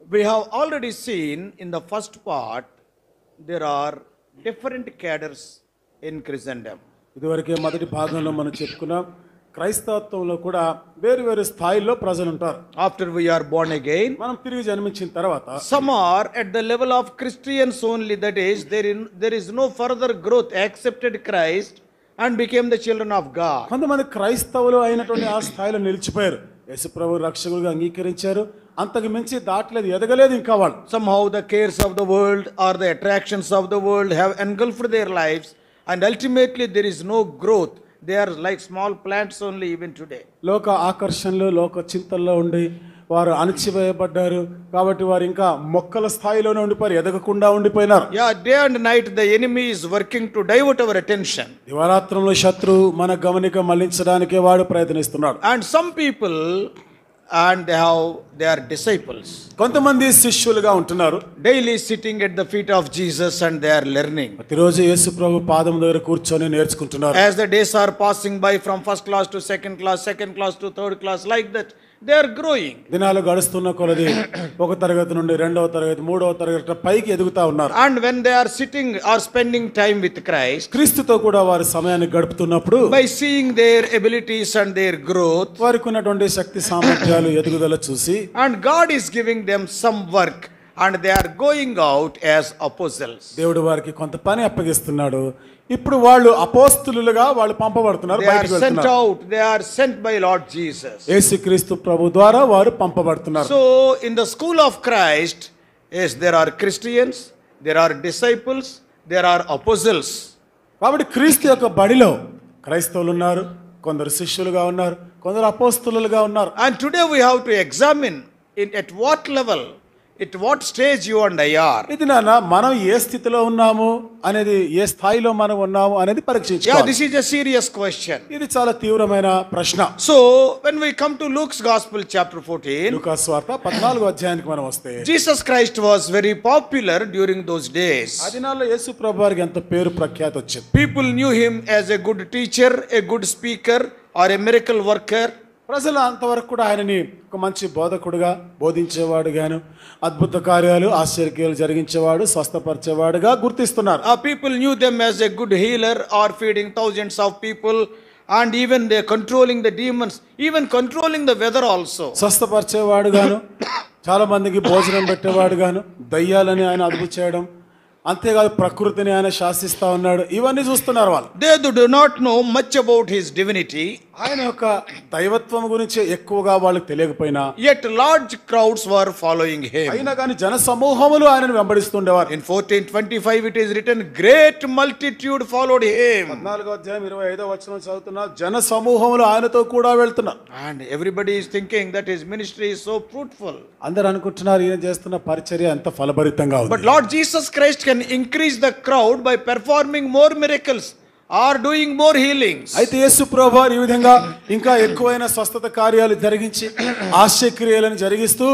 We have already seen in the first part, there are different cadres in Christendom. ఇదివరకే మొదటి భాగంలో మనం చెప్పుకున్నాం క్రైస్తవత్వంలో కూడా వేరు వేరు స్థాయిల్లో ప్రజలు ఉంటారు. After we are born again, మనం తిరిగి జన్మించిన తర్వాత some are at the level of Christians only, that is, there is no further growth, accepted Christ and became the children of God. కొంతమంది క్రైస్తవులు అయినటువంటి ఆ స్థాయిలో నిలిచిపోయారు, యేసుప్రభు రక్షకులుగా అంగీకరించారు, అంతకు మించి దాటలేదు, ఎదగలేదు ఇంకా వాళ్ళు. Somehow the cares of the world or the attractions of the world have engulfed their lives, and ultimately there is no growth. They are like small plants only even today. లోక ఆకర్షణలు, లోక చింతల్లో ఉండి వారు అణచివేయబడ్డారు కాబట్టి వారు ఇంకా మొక్కల స్థాయిలోనే ఉండిపోయారు, ఎదగకుండా ఉండిపోయినారు. Yeah, day and night the enemy is working to divert our attention. దివారాత్రంలో శత్రువు మన గమనిక మళ్లించడానికే వాడు ప్రయత్నిస్తున్నాడు. And some people, and they are disciples, కొంతమంది శిష్యులుగా ఉంటున్నారు, daily sitting at the feet of Jesus and they are learning. ప్రతిరోజు యేసు ప్రభు పాదం దగ్గర కూర్చొని నేర్చుకుంటున్నారు. As the days are passing by from first class to second class to third class, like that they are growing. దినాలు గడుస్తున్న కొలది ఒక తరగతి నుండి రెండవ తరగతి, మూడవ తరగతి పైకి ఎదుగుతా ఉన్నారు. And when they are sitting or spending time with Christ, క్రీస్తుతో కూడా వారి సమయాన్ని గడుపుతున్నప్పుడు by seeing their abilities and their growth, వారికి ఉన్నటువంటి శక్తి సామర్థ్యాలు ఎదుగుదల చూసి, and God is giving them some work and they are going out as apostles. దేవుడు వారికి కొంత పని అప్పగిస్తున్నాడు. ఇప్పుడు వాళ్ళు అపోస్తలులుగా వాళ్ళు పంపబడుతున్నారు, They are బయటికి sent వెళ్తున్నారు. out, they are sent by Lord Jesus. యేసుక్రీస్తు ప్రభు ద్వారా వారు పంపబడుతున్నారు. So in the school of Christ, yes, there are Christians, there are disciples, there are apostles. కాబట్టి క్రీస్తు యొక్క బడిలో క్రైస్తవులు ఉన్నారు, కొందరు శిష్యులుగా ఉన్నారు, కొందరు అపోస్తలులుగా ఉన్నారు. And today we have to examine at what level, at what stage you and I are. ఇది నాన్న మనం ఏ స్థితిలో ఉన్నాము అనేది, ఏ స్థాయిలో మనం ఉన్నాము అనేది Yeah, పరీక్షించుకోవాలి. this is a serious question. ఇది చాలా తీవ్రమైన ప్రశ్న. So when we come to Luke's Gospel chapter 14, లూకా సువార్త 14వ అధ్యాయానికి మనం వస్తే, Jesus Christ was very popular during those days. ఆ దినాల్లో యేసు ప్రభు వారికి ఎంత పేరు ప్రఖ్యాతి వచ్చింది. People knew him as a good teacher, a good speaker, or a miracle worker. ప్రజలు అంతవరకు కూడా ఆయనని ఒక మంచి బోధకుడుగా, బోధించేవాడు గాను, అద్భుత కార్యాలు, ఆశ్చర్యక్రియలు జరిగించేవాడు, స్వస్థపరిచేవాడుగా గుర్తిస్తున్నారు. People knew them as a good healer or feeding thousands of people, and even they controlling the demons, even controlling the weather also. స్వస్థపరిచేవాడు గాను, చాలా మందికి భోజనం పెట్టేవాడు గాను, దయ్యాలని ఆయన అదుపు చేయడం, అంతేకాదు ప్రకృతిని ఆయన శాసిస్తా ఉన్నాడు. ఇవన్నీ చూస్తున్నారు వాళ్ళు. They do not know much about his divinity. ఆయన యొక్క దైవత్వం గురించి ఎక్కువగా వాళ్ళకి తెలియకపోయినా, Yet large crowds were following him. అయినా కానీ జన సమూహములు ఆయనను వెంబడిస్తుండేవారు. In 14:25 it is written, great multitude followed him. 14వ అధ్యాయం 25వ వచనం చదువుతున్నా, జన సమూహములు ఆయనతో కూడా వెళ్తున్నారు. And everybody is thinking that his ministry is so fruitful. అందరూ అనుకుంటున్నారు ఈయన చేస్తున్న పరిచర్య ఎంత ఫలభరితంగా ఉంది. But Lord Jesus Christ can increase the crowd by performing more miracles or doing more healings. అయితే యేసు ప్రభువారు ఈ విధంగా ఇంకా ఎక్కువైన స్వస్థత కార్యాలు జరిగించి ఆశ్చర్యక్రియలను జరిగిస్తూ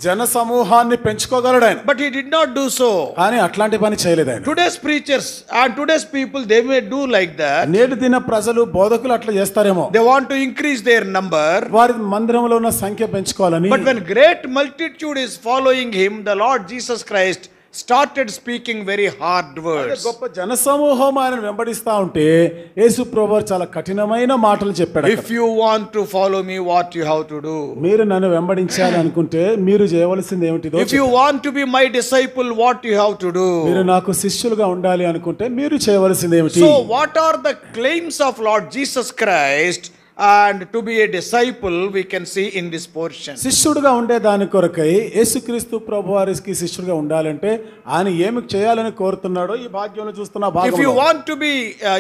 జన సమూహాన్ని పెంచుకోగలడు ఆయన. But he did not do so. కానీ అట్లాంటి పని చేయలేదు ఆయన. Today's preachers and today's people, they may do like that. నేటి దిన ప్రజలు, బోధకులు అట్లా చేస్తారేమో. They want to increase their number. వారి మందిరంలో ఉన్న సంఖ్య పెంచుకోవాలని. But when great multitude is following him, the Lord Jesus Christ started speaking very hard words. గొప్ప జన సమూహం ఆయన వెంబడిస్తా ఉంటే యేసు ప్రభువారు చాలా కఠినమైన మాటలు చెప్పాడు. If you want to follow me, what you have to do? మీరు నన్ను వెంబడించాలి అనుకుంటే మీరు చేయవలసింది ఏమిటిదో. If you want to be my disciple, what you have to do? మీరు నాకు శిష్యులుగా ఉండాలి అనుకుంటే మీరు చేయవలసింది ఏమిటి? So what are the claims of Lord Jesus Christ? And to be a disciple, we can see in this portion. శిష్యుడిగా ఉండే దాని కొరకై యేసుక్రీస్తు ప్రభువారికి శిష్యుడిగా ఉండాలంటే ఆయన ఏమి చేయాలని కోరుతున్నాడో ఈ భాగ్యంలో చూస్తున్న భాగంలో.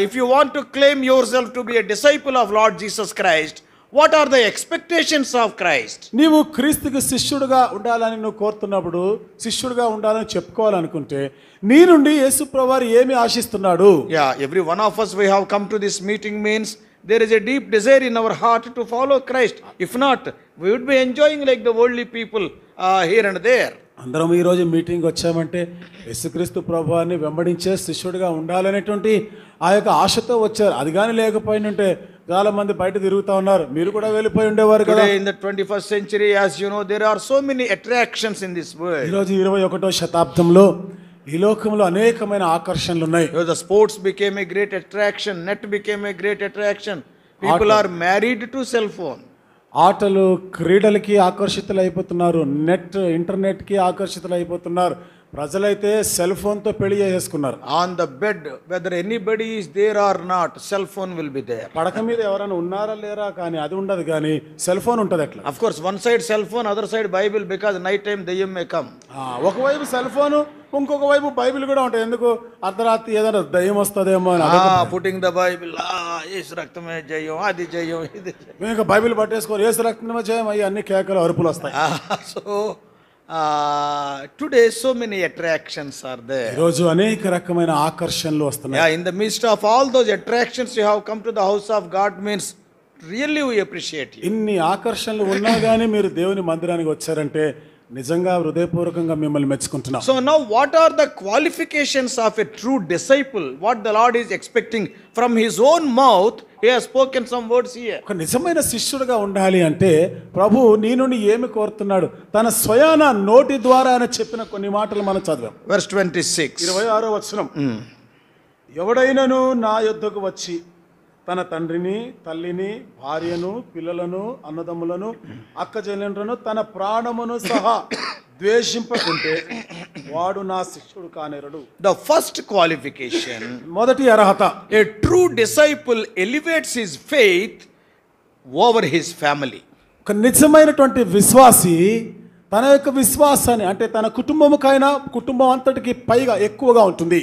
If you want to claim yourself to be a disciple of Lord Jesus Christ, what are the expectations of Christ? నీవు క్రీస్తుకి శిష్యుడిగా ఉండాలని నువ్వు కోరుతున్నప్పుడు, శిష్యుడిగా ఉండాలని చెప్పుకోవాలనుకుంటే నీ నుండి యేసు ప్రభువారు ఏమి ఆశిస్తున్నాడు? Yeah, every one of us, we have come to this meeting means there is a deep desire in our heart to follow Christ. If not, we would be enjoying like the worldly people here and there. అందరం ఈ రోజు meeting వచ్చామంటే యేసుక్రీస్తు ప్రభువాన్ని వెంబడించే శిష్యుడిగా ఉండాలనేటువంటి ఆ యొక్క ఆశతో వచ్చారు. అది కానీ లేకపోయినంటే చాలా మంది బయట తిరుగుతా ఉన్నారు, మీరు కూడా వెళ్ళిపోయి ఉండేవారు కదా. Today in the 21st century, as you know, there are so many attractions in this world. ఈరోజు 21వ శతాబ్దంలో ఈ లోకంలో అనేకమైన ఆకర్షణలు ఉన్నాయి. The sports became a great attraction, net became a great attraction. People are married to cell phone. ఆటలు క్రీడలకి ఆకర్షితులు అయిపోతున్నారు, నెట్ ఇంటర్నెట్కి ఆకర్షితులు అయిపోతున్నారు. ప్రజలైతే సెల్ ఫోన్తో పెళ్లి చేసుకున్నారు. On the bed, whether anybody is there or not, cell phone will be there. పడక మీద ఎవరైనా ఉన్నారా లేరా కానీ అది ఉండదు, కానీ సెల్ ఫోన్ ఉంటుంది. ఎట్లా? Of course, one side cell phone, other side Bible, because night time dayam may come. ఒకవైపు సెల్ ఫోను, ఇంకొక వైపు బైబిల్ కూడా ఉంటాయి. ఎందుకు? అర్ధరాత్రి ఏదైనా దయ్యం వస్తుందేమో అని. Putting the Bible, యేసు రక్తమే జయం, అది జయం, ఇది జయం. మేము ఇంకా బైబిల్ పట్టేసుకోవాలి, యేసు రక్తమే జయం, అయ్యి అన్ని కేకలు అరుపులు వస్తాయి. So today so many attractions are there. ఈరోజు అనేక రకమైన ఆకర్షణలు వస్తున్నాయి. In the midst of all those attractions, you have come to the house of God, means really we appreciate you. ఇన్ని ఆకర్షణలు ఉన్నా కానీ మీరు దేవుని మందిరానికి వచ్చారంటే నిజంగా హృదయపూర్వకంగా మిమ్మల్ని మెచ్చుకుంటున్నాం. So now what are the qualifications of a true disciple? What the Lord is expecting from his own mouth? He has spoken some words here. ఒక నిజమైన శిష్యుడిగా ఉండాలి అంటే ప్రభు నీ నుండి ఏమి కోరుతున్నాడు? తన స్వయాన నోటి ద్వారా ఆయన చెప్పిన కొన్ని మాటలు మనం చదివాం. Verse 26. 26వ వచనం. ఎవడైనను నా యొద్దకు వచ్చి తన తండ్రిని, తల్లిని, భార్యను, పిల్లలను, అన్నదమ్ములను, అక్క చెల్లెండ్లను, తన ప్రాణమును సహా ద్వేషింపకుంటే వాడు నా శిష్యుడు కానేరడు. The first qualification, మొదటి అర్హత, a true disciple elevates his faith over his family. ఒక నిజమైనటువంటి విశ్వాసి తన యొక్క విశ్వాసాన్ని, అంటే తన కుటుంబముకైనా కుటుంబం అంతటికి పైగా ఎక్కువగా ఉంటుంది.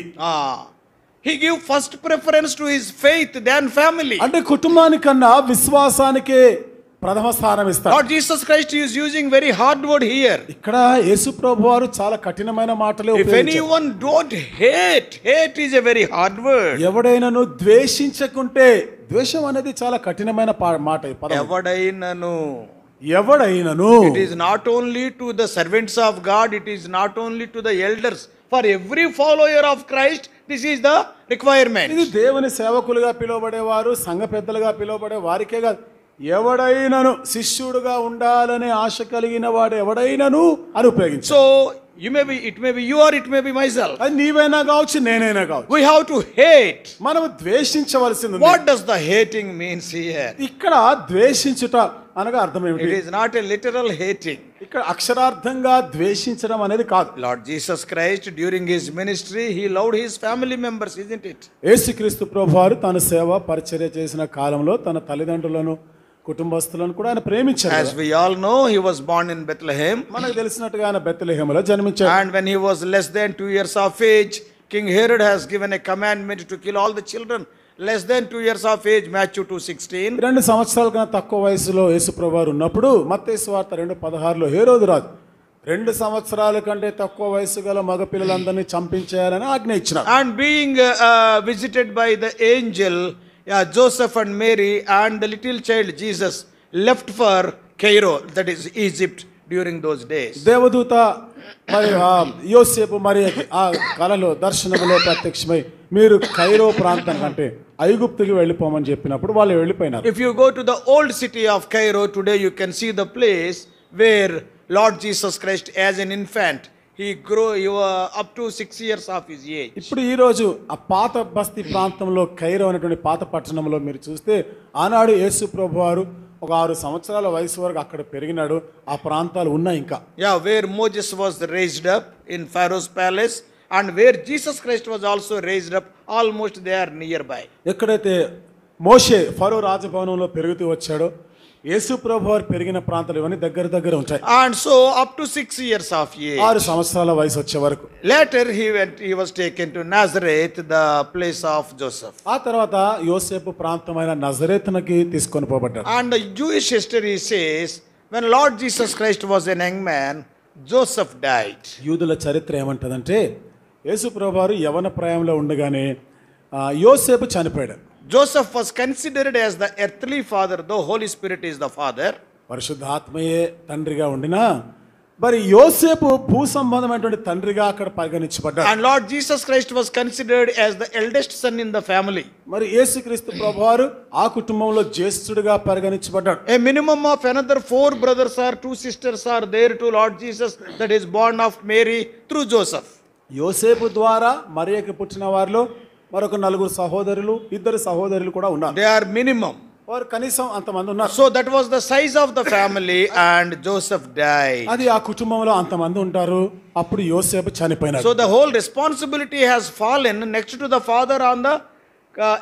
He give first preference to his faith than family. అంటే కుటుంబానికన్నా విశ్వాసానికే ప్రథమ స్థానం ఇస్తారు. Lord Jesus Christ is using very hard word here. ఇక్కడ యేసు ప్రభువు వారు చాలా కఠినమైన మాటలే If ఉపయోగించారు. anyone don't hate is a very hard word. ఎవడైనాను ద్వేషించకుంటే, ద్వేషం అనేది చాలా కఠినమైన మాట. ఎవడైనను, it is not only to the servants of God, it is not only to the elders. For every follower of Christ, this is the requirement. ఇది దేవుని సేవకులుగా పిలువబడేవారు, సంఘ పెద్దలుగా పిలువబడే వారికే కాదు, ఎవడైనను శిష్యుడుగా ఉండాలనే ఆశ కలిగిన వాడు ఎవడైనను అని ఉపయోగించారు. So it may be you or it may be myself. అది నీవైనా కావచ్చు, నేనైనా కావచ్చు. We have to hate. మనం ద్వేషించవలసింది. What does the hating means here? ఇక్కడ ద్వేషించుట అనగా అర్థం ఏమిటి? It is not a literal hating. ఇక్కడ అక్షరార్థంగా ద్వేషించడం అనేది కాదు. Lord Jesus Christ during his ministry, he loved his family members, isn't it? యేసుక్రీస్తు ప్రభువారు తన సేవ పరిచర్య చేసిన కాలంలో తన తల్లిదండ్రులను, కుటుంబస్తులను కూడా ఆయన ప్రేమించారు. As we all know, he was born in Bethlehem. మనకు తెలిసినట్టుగా ఆయన బెత్లెహేములో జన్మించాడు. And when he was less than 2 years of age, King Herod has given a commandment to kill all the children less than 2 years of age. Matthew 2:16. 2 సంవత్సరాల కన్నా తక్కువ వయసులో యేసు ప్రభువారు ఉన్నప్పుడు మత్తయి సువార్త 2:16లో హేరోదు రాజు 2 సంవత్సరాల కంటే తక్కువ వయసు గల మగ పిల్లలందరినీ చంపించేయాలని ఆజ్ఞ ఇచ్చినారు. And being visited by the angel, Joseph and Mary and the little child Jesus left for Cairo, that is Egypt, during those days. దేవదూత మరి యోసేపు మరియకి ఆ కలలో దర్శనములో ప్రత్యక్షమై మీరు కైరో ప్రాంతానికి, అంటే ఐగుప్తుకి వెళ్ళిపోమని చెప్పినప్పుడు వాళ్ళు వెళ్ళిపోయినారు. If you go to the old city of Cairo today, you can see the place where Lord Jesus Christ as an infant, he grew up to 6 years of his age. ఇప్పుడు ఈ రోజు ఆ పాత బస్తీ ప్రాంతంలో కైరో అనేటువంటి పాత పట్టణంలో మీరు చూస్తే ఆనాడు యేసు ప్రభువారు ఒక 6 సంవత్సరాల వయసు వరకు అక్కడ పెరిగినాడు. ఆ ప్రాంతాలు ఉన్నాయి ఇంకా. Where Moses was raised up in Pharaoh's palace and where Jesus Christ was also raised up, almost they are nearby. ఎక్కడైతే మోషే ఫరో రాజభవనంలో పెరుగుతూ వచ్చాడో యేసు ప్రభువారు పెరిగిన ప్రాంతాలు ఇవన్నీ దగ్గర ఉంటాయి. And so up to 6 years of age. 6 సంవత్సరాల వయసు వచ్చే వరకు. Later he was taken to Nazareth, the place of Joseph. ఆ తర్వాత యోసేపు ప్రాంతమైన నజరేతునకి తీసుకొని పోబడ్డాడు. And the Jewish history says when Lord Jesus Christ was a young man, Joseph died. యూదుల చరిత్ర ఏమంటదంటే యేసు ప్రభువారు యవన ప్రాయంలో ఉండగానే యోసేపు చనిపోయాడు. Joseph was considered as the earthly father, though Holy Spirit is the father. పరిశుద్ధాత్మయే తండ్రిగా ఉండినా మరి యోసేపు భూ సంబంధమైనటువంటి తండ్రిగా అక్కడ పరిగణించబడ్డాడు. And Lord Jesus Christ was considered as the eldest son in the family. మరి యేసుక్రీస్తు ప్రభువారు ఆ కుటుంబంలో జ్యేష్ఠుడిగా పరిగణించబడ్డాడు. A minimum of another 4 brothers or 2 sisters are there to Lord Jesus, that is born of Mary through Joseph. యోసేపు ద్వారా మరియకి పుట్టిన వారిలో మరొక 4 సహోదరులు 2 సహోదరులు కూడా ఉన్నారు. They are minimum. వారు కనీసం అంతమంది ఉన్నారు. So that was the size of the family and Joseph died. అది ఆ కుటుంబంలో అంతమంది ఉంటారు. అప్పుడు యోసేపు చనిపోయినాడు. So the whole responsibility has fallen next to the father on the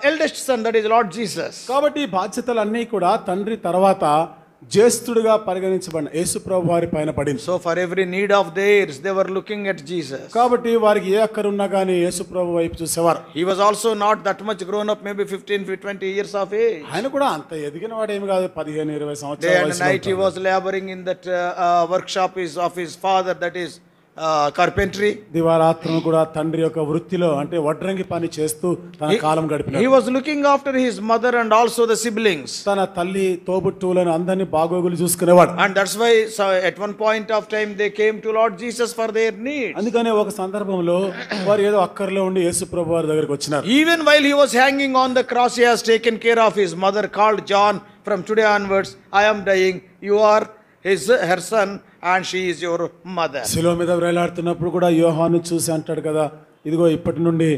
eldest son, that is Lord Jesus. కాబట్టి ఈ బాధ్యతలన్నీ కూడా తండ్రి తర్వాత జ్యేష్ఠుడిగా పరిగణించబడిన యేసు ప్రభు వారి పైన పడింది. So for every need of theirs they were looking at Jesus. కాబట్టి వారికి ఏ అక్కరున్నా కానీ యేసు ప్రభు వైపు చూసేవారు. He was also not that much grown up, maybe 15-20 years of age. ఆయన కూడా అంత ఎదిగిన వాడు ఏమి కాదు, 15-20 Day సంవత్సరాల and night he was laboring in that workshop of his father, that is carpentry. దివారాత్రము కూడా తండ్రి యొక్క వృత్తిలో అంటే వడ్రంగి పని చేస్తూ తన కాలం గడిపినాడు. He was looking after his mother and also the siblings. తన తల్లి తోబుట్టువులను అందరినీ బాగోగులు చూసుకునేవాడు. And that's why at one point of time they came to Lord Jesus for their needs. అందుకనే ఒక సందర్భంలో వారు ఏదో అక్కర్లో ఉండి యేసు ప్రభు వారి దగ్గరికి వచ్చినారు. Even while he was hanging on the cross, he has taken care of his mother, called John, from today onwards I am dying, you are her son and she is your mother. శిలువ మీద వేలాడుతున్నప్పుడు కూడా యోహాను చూసి అంటాడు కదా, ఇదిగో ఇప్పటి నుండి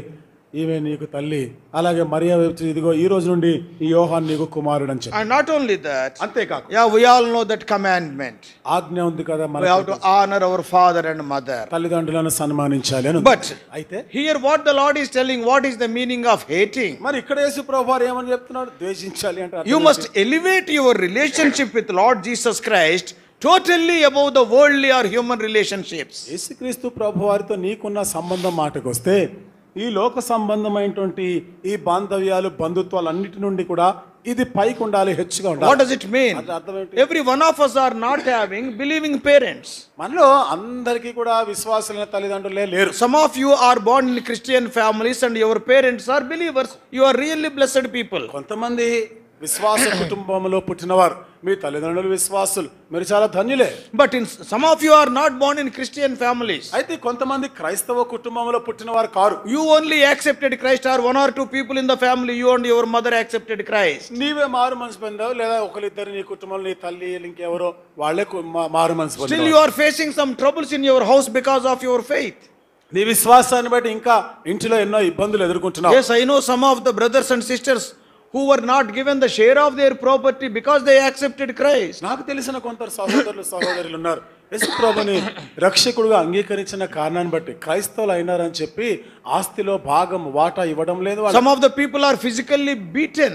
ఈమె నీకు తల్లి, అలాగే మరియా వైపు ఇదిగో ఈ రోజు నుండి ఈ యోహాను నీకు కుమారుడు అని చెప్పి. And not only that, అంతేకాదు, yeah, we all know that commandment. ఆజ్ఞ ఉంది కదా, We have to honor our father and mother. తల్లిదండ్రులను సన్మానించాలి అని. But అయితే here what the Lord is telling, what is the meaning of hating? మరి ఇక్కడ యేసు ప్రభు వారు ఏమని చెప్తున్నాడు? ద్వేషించాలి అంటే You must elevate your relationship with Lord Jesus Christ totally above the worldly or human relationships. యేసుక్రీస్తు ప్రభు వారితో నీకున్న సంబంధం మాటకు వస్తే ఈ లోక సంబంధమైనటువంటి ఈ బాంధవ్యాలు బంధుత్వాలు అన్నిటి నుండి కూడా ఇది పైకి ఉండాలి, హెచ్చుగా ఉండాలి. What does it mean? అర్థం ఏంటి? Every one of us are not having believing parents. మనలో అందరికీ కూడా విశ్వాసులైన తల్లిదండ్రులే లేరు. Some of you are born in Christian families and your parents are believers. You are really blessed people. కొంతమంది విశ్వాస కుటుంబంలో పుట్టినవారు, మీ తల్లిదండ్రులు విశ్వాసులు, మీరు చాలా ధన్యులే. But some of you are not born in Christian families. అయితే కొంతమంది క్రైస్తవ కుటుంబంలో పుట్టినవారు car. You only accepted Christ, or 1 or 2 people in the family, you and your mother accepted Christ. నీవే మారు మనసు పొందావు, లేదా ఒకరిద్దరు నీ కుటుంబంలో నీ తల్లి ఇంకెవరో వాళ్ళే మారు మనసు పొందారు. Still you are facing some troubles in your house because of your faith. నీ విశ్వాసాన్ని బట్టి ఇంకా ఇంటిలో ఎన్నో ఇబ్బందులు ఎదుర్కొంటున్నావు. Yes, I know some of the brothers and sisters who were not given the share of their property because they accepted Christ. నాకు తెలిసిన కొందరు సహోదరులు ఉన్నారు, యేసు ప్రభుని రక్షకుడుగా అంగీకరించిన కారణాన్ని బట్టి క్రైస్తవులు అయినారని చెప్పి ఆస్తిలో భాగం వాటా ఇవ్వడం లేదు. Some of the people are physically beaten.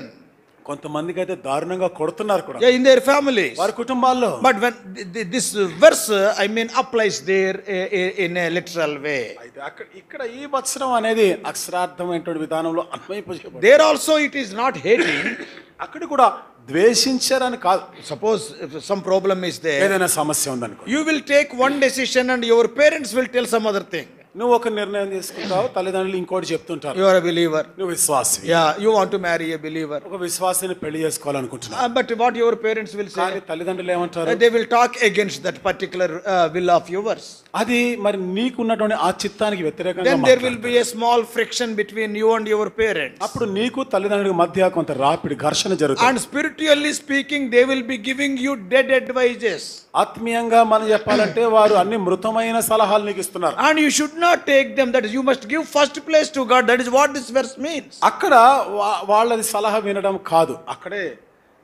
కొంతమందికి అయితే దారుణంగా కొడుతున్నారు కూడా, in their families, వారి కుటుంబాల్లో. But when this verse applies there in a literal way. అయితే ఇక్కడ ఈ వచనం అనేది అక్షరార్థమైనటువంటి విధానంలో అన్వయింపజేయబడింది. There also it is not hating. అక్కడ కూడా ద్వేషించారని కాదు. Suppose if some problem is there, ఏదైనా సమస్య ఉందనుకో, you will take one decision and your parents will tell some other thing. నువ్వు ఒక నిర్ణయం తీసుకుంటావు, తల్లిదండ్రులు ఇంకోటి చెప్తుంటారు. You are a believer. నువ్వు విశ్వాసి. Yeah, you want to marry a believer. ఒక విశ్వాసిని పెళ్లి చేసుకోవాలనుకుంటున్నావు. But what your parents will say? కానీ తల్లిదండ్రులు ఏమంటారు? They will talk against that particular will of yours. అది మరి నీకున్నటువంటి ఆ చిత్తానికి వ్యతిరేకంగా Then there will be a small friction between you and your parents. అప్పుడు నీకు తల్లిదండ్రుల మధ్య కొంత రాపిడి ఘర్షణ జరుగుతుంది. And spiritually speaking, they will be giving you dead advices. ఆత్మీయంగా మనం చెప్పాలంటే వారు అన్ని మృతమైన సలహాలు నీకు ఇస్తున్నారు. And you should not take them. That is, you must give first place to God. That is what this verse means. అక్కడ వాళ్ళది సలహా వినడం కాదు, అక్కడే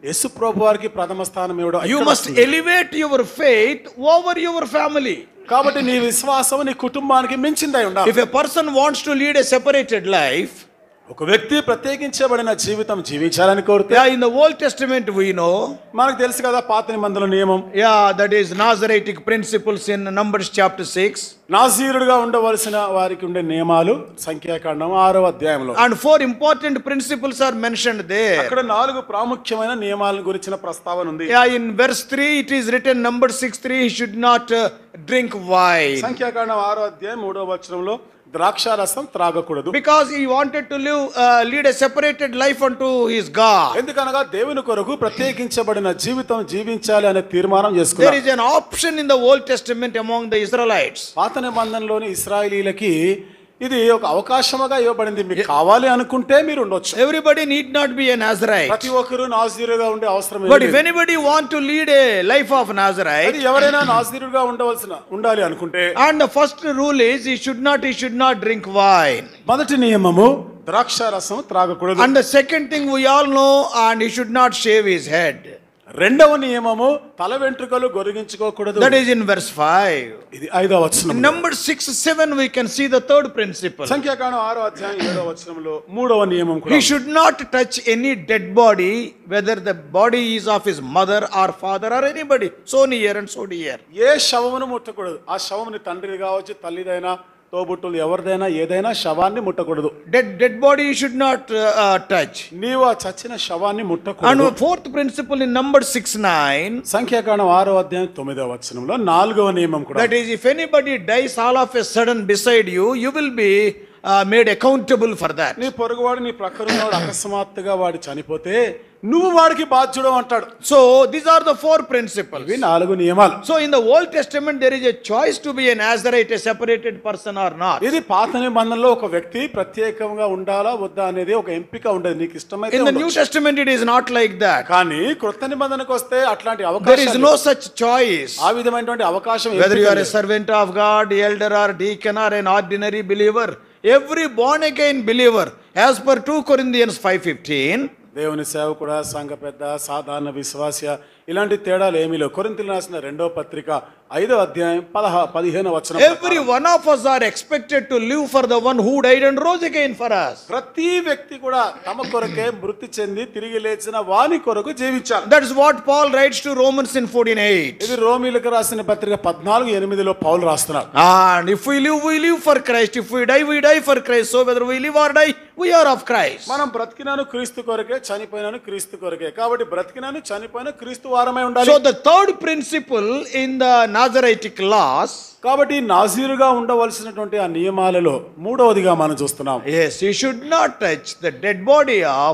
యేసు ప్రభు వారికి ప్రథమ స్థానం ఇవ్వడం. You must elevate your faith over your family. కాబట్టి నీ విశ్వాసం నీ కుటుంబానికి మించిందై ఉండాలి. If a person wants to lead a separated life, ఒక వ్యక్తి ప్రత్యేకించబడిన జీవితం జీవించాలని కోరితే, in the Old Testament we know, మనకు తెలుసు కదా పాత నిబంధనల నియమం, that is Nazaritic principles in Numbers chapter 6. నాజీరుడుగా ఉండవలసిన వారికి ఉండే నియమాలు సంఖ్యాకాండం 6వ అధ్యాయంలో. And 4 important principles are mentioned there. అక్కడ 4 ప్రాముఖ్యమైన నియమాల గురించిన ప్రస్తావన ఉంది. In verse 3 it is written, Numbers 6:3, he should not drink wine. సంఖ్యాకాండం 6వ అధ్యాయం 3వ వచనంలో ద్రాక్షారసం త్రాగకూడదు. Because he wanted to lead a separated life unto his God. ఎందుకనగా దేవుని కొరకు ప్రత్యేకించబడిన జీవితం జీవించాలి అనే తీర్మానం There చేసుకున్నారు. is an option in the Old Testament among the Israelites. పాత నిబంధనలోని ఇశ్రాయేలీలకి ఇది ఒక అవకాశముగా ఇవ్వబడింది. మీకు కావాలి అనుకుంటే మీరు ఉండొచ్చు. Everybody need not be a Nazirite. ప్రతి ఒక్కరు నాజీరుగా ఉండే అవసరం But if లేదు. anybody want to lead a life of అది Nazirite, ఎవరైనా నాజీరుగా ఉండాలి అనుకుంటే and the first rule is he should not drink wine. మొదటి నియమము ద్రాక్షారసం త్రాగకూడదు. And the second thing we all know, and he should not shave his head. రెండవ నియమము తల వెంట్రుకలు గొరిగించుకోకూడదు. That is in verse 5. ఇది 5వ వచనం. In Numbers 6, 7 we can see the third principle. సంఖ్యాకాండం 6వ అధ్యాయం 7వ వచనంలో 3వ నియమం కూడా He should not touch any dead body, whether the body is of his mother or father or anybody. So near and so dear. ఏ శవమును ముట్టకూడదు. ఆ శవముని తండ్రి కావచ్చు, తల్లిదైనా, తోబుట్టులు ఎవరిదైనా ఏదైనా శవాన్ని ముట్టకూడదు. Dead body you should not touch. నీవు ఆ చచ్చిన శవాన్ని And ముట్టకూడదు. fourth principle in Numbers 6:9. సంఖ్యాకాండం 6వ అధ్యాయం 9వ వచనంలో 4వ నియమం కూడా That is, if anybody dies all of a sudden beside you, you will be made accountable for that. నీ పొరుగువాడు నీ ప్రక్కరున్నవాడు అకస్మాత్తుగా వాడు చనిపోతే నువ్వు వాడికి బాధ్యుడు అంటాడు. So these are the four principles. ఇవి 4 నియమాలు. So in the Old Testament there is a choice to be a Nazirite, a separated person or not. ఇది పాత నిబంధనలో ఒక వ్యక్తి ప్రత్యేకంగా ఉండాలా వద్దా అనేది ఒక ఎంపిక ఉండేది. నీకు ఇష్టమైతే In the New ఉండొచ్చు. Testament it is not like that. కానీ క్రొత్త నిబంధనకు వస్తే అట్లాంటి There అవకాశం is no such choice. ఆ విధమైనటువంటి అవకాశం Whether you ఎంపిక are a లేదు. servant of God, elder or deacon or an ordinary believer, every born again believer, as per 2 Corinthians 5:15, దేవుని సేవకుడా, సంఘ పెద్ద, సాధారణ విశ్వాస ఇలాంటి తేడాలు ఏమీ లేవు. కొరింథీయులకు రాసిన 2వ పత్రిక 5వ అధ్యాయం 15వ వచనం every one of us are expected to live for the one who died and rose again for us. ప్రతి వ్యక్తి కూడా తమ కొరకే మృతి చెంది తిరిగి లేచిన వాని కొరకు జీవించాలి. That is what Paul writes to Romans in 14:8. ఇది రోమీయులకు రాసిన పత్రిక 14:8లో పౌలు రాస్తున్నాడు. And if we live for Christ. If we die for Christ. So whether we live or die, we are of Christ. మనం బ్రతికినాను క్రీస్తు కొరకే, చనిపోయినాను క్రీస్తు కొరకే. కాబట్టి బ్రతికినాను చనిపోయిన క్రీస్తు వారమై ఉండాలి. So the third principle in the Nazaritic laws, కాబట్టి నాజీరుగా ఉండవలసినటువంటి ఆ నియమాలలో 3వదిగా మనం చూస్తున్నాం. yes, he should not touch the dead body of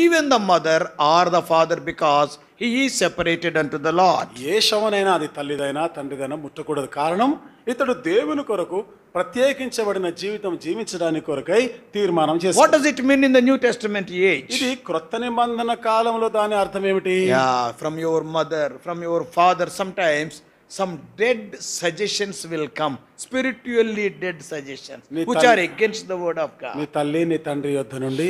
even the mother or the father, because he is separated unto the Lord. ఏ శవనైనా అది తల్లిదైనా తండ్రిదైనా ముట్టకూడదు. కారణం ఇతడు దేవుని కొరకు ప్రత్యేకించబడిన జీవితం జీవించడానికి కొరకై తీర్మానం What చేశాడు. does it mean in the New Testament age? ఇది క్రొత్త నిబంధన కాలంలో దాని అర్థం ఏమిటి? Yeah, from your mother, from your father, sometimes some dead suggestions will come, spiritually dead suggestions, which are against the word of God. నీ తల్లి నీ తండ్రి యొద్ద నుండి